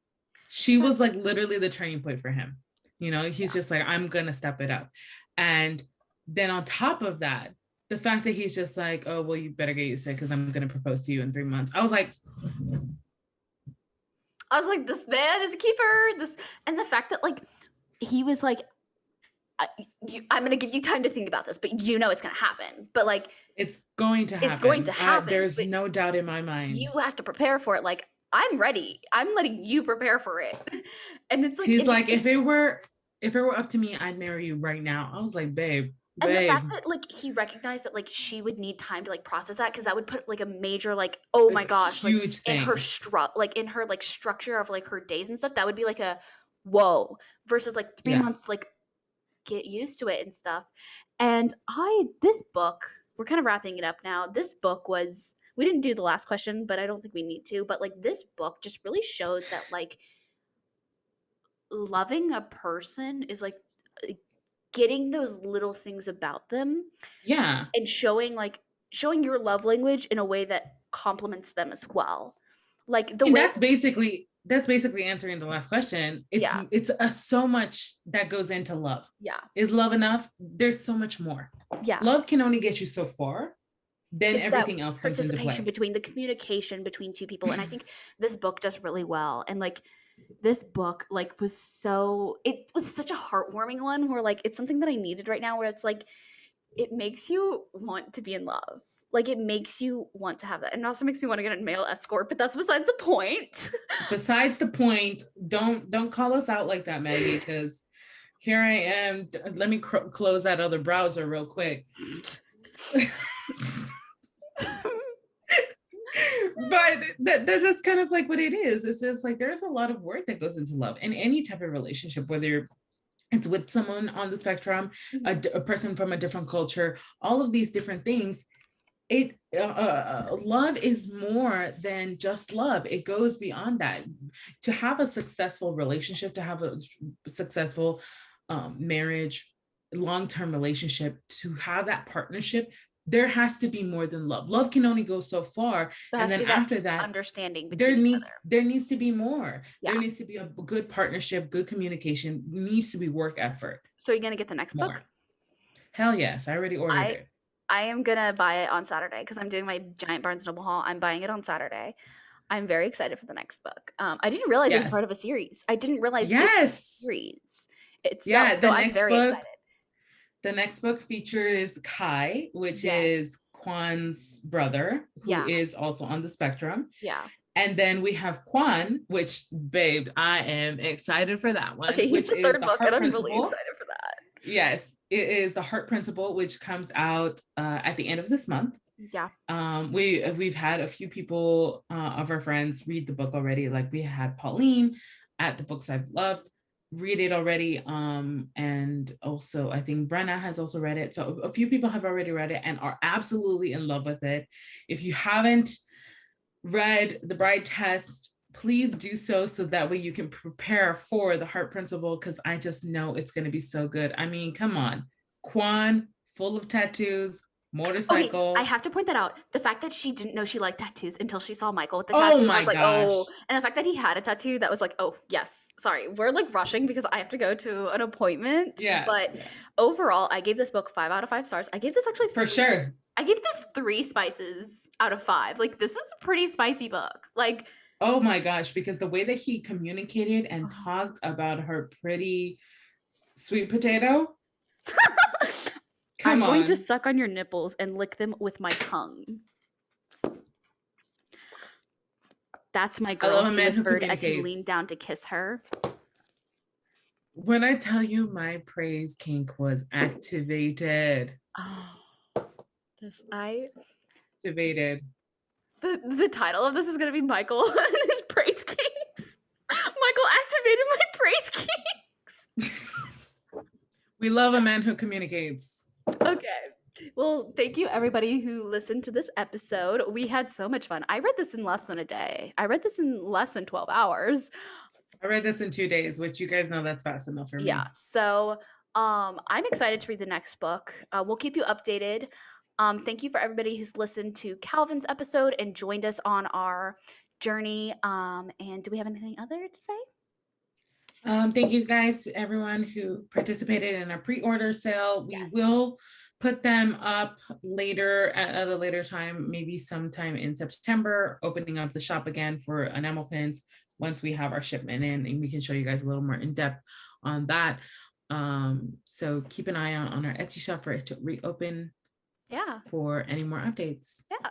she was like literally the turning point for him. You know, he's just like, I'm gonna step it up. And then on top of that, the fact that he's just like, oh well, you better get used to it because I'm gonna propose to you in 3 months. I was like, this man is a keeper. This, and the fact that like he was like, I'm gonna give you time to think about this, but you know it's gonna happen. But like, it's going to happen. It's going to happen. There's no doubt in my mind. You have to prepare for it. Like, I'm ready. I'm letting you prepare for it. And it's like, he's like, if it were up to me, I'd marry you right now. I was like, babe. And the fact that like he recognized that like she would need time to like process that, because that would put like a major like, oh my gosh, huge like thing. in her structure of like her days and stuff, that would be like a whoa, versus like 3 months, like get used to it and stuff. And this book, we're kind of wrapping it up now. This book was, we didn't do the last question, but I don't think we need to, but like this book just really showed that like loving a person is like getting those little things about them. Yeah. And showing your love language in a way that compliments them as well. Like the way that's basically answering the last question. It's so much that goes into love. Yeah. Is love enough? There's so much more. Yeah. Love can only get you so far. Then it's everything else comes into play. Between the communication between two people. And I think this book does really well. And like this book like it was such a heartwarming one where like it's something that I needed right now, where it's like it makes you want to be in love. Like it makes you want to have that. And it also makes me want to get a male escort, but that's besides the point. Besides the point, don't call us out like that, Maggie, because here I am. Let me close that other browser real quick. But that's kind of like what it is. It's just like there's a lot of work that goes into love in any type of relationship, whether it's with someone on the spectrum, a person from a different culture, all of these different things. Love is more than just love. It goes beyond that. To have a successful relationship, to have a successful marriage, long-term relationship, to have that partnership, there has to be more than love. Love can only go so far, and then after that, understanding there needs to be more. Yeah. There needs to be a good partnership, good communication. Needs to be work effort. So you're gonna get the next book? Hell yes, I already ordered it. I am gonna buy it on Saturday because I'm doing my giant Barnes & Noble haul. I'm buying it on Saturday. I'm very excited for the next book. I didn't realize it was part of a series. I didn't realize it was a series itself. So I'm very excited. The next book features Kai, which is Kwan's brother, who is also on the spectrum. Yeah. And then we have Kwan, which, babe, I am excited for that one. Okay, he's the third book, and I'm really excited for that. Yes, it is The Heart Principle, which comes out at the end of this month. Yeah. We've had a few people of our friends read the book already. Like we had Pauline at the Books I've Loved read it already, and also I think Brenna has also read it. So a few people have already read it and are absolutely in love with it. If you haven't read The Bride Test, please do so that way you can prepare for The Heart Principle, because I just know it's going to be so good. I mean, come on, Kwan, full of tattoos, motorcycle. Okay, I have to point that out. The fact that she didn't know she liked tattoos until she saw Michael with the tattoo. I was like, oh. And the fact that he had a tattoo, that was like, oh, yes. sorry, we're like rushing because I have to go to an appointment. Yeah. But overall, I gave this book 5 out of 5 stars. I gave this actually For sure. I gave this 3 spices out of 5. Like, this is a pretty spicy book. Like, oh my gosh, because the way that he communicated and talked about her pretty sweet potato. I'm going to suck on your nipples and lick them with my tongue. That's my girl, love a he man who whispered as he communicates. leaned down to kiss her. When I tell you my praise kink was activated. Oh, yes, Activated. The title of this is gonna be Micheal and his praise kinks. Micheal activated my praise kinks. We love a man who communicates. Okay. Well, thank you everybody who listened to this episode. We had so much fun. I read this in less than a day. I read this in less than 12 hours. I read this in 2 days, which you guys know that's fast enough for me. Yeah. So I'm excited to read the next book. We'll keep you updated. Thank you for everybody who's listened to Calvin's episode and joined us on our journey. And do we have anything other to say? Thank you guys to everyone who participated in our pre-order sale. We Yes. will put them up later at a later time, maybe sometime in September, opening up the shop again for enamel pins once we have our shipment in, and we can show you guys a little more in depth on that. So keep an eye out on our Etsy shop for it to reopen. Yeah. For any more updates. Yeah.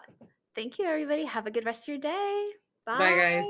Thank you, everybody. Have a good rest of your day. Bye, guys.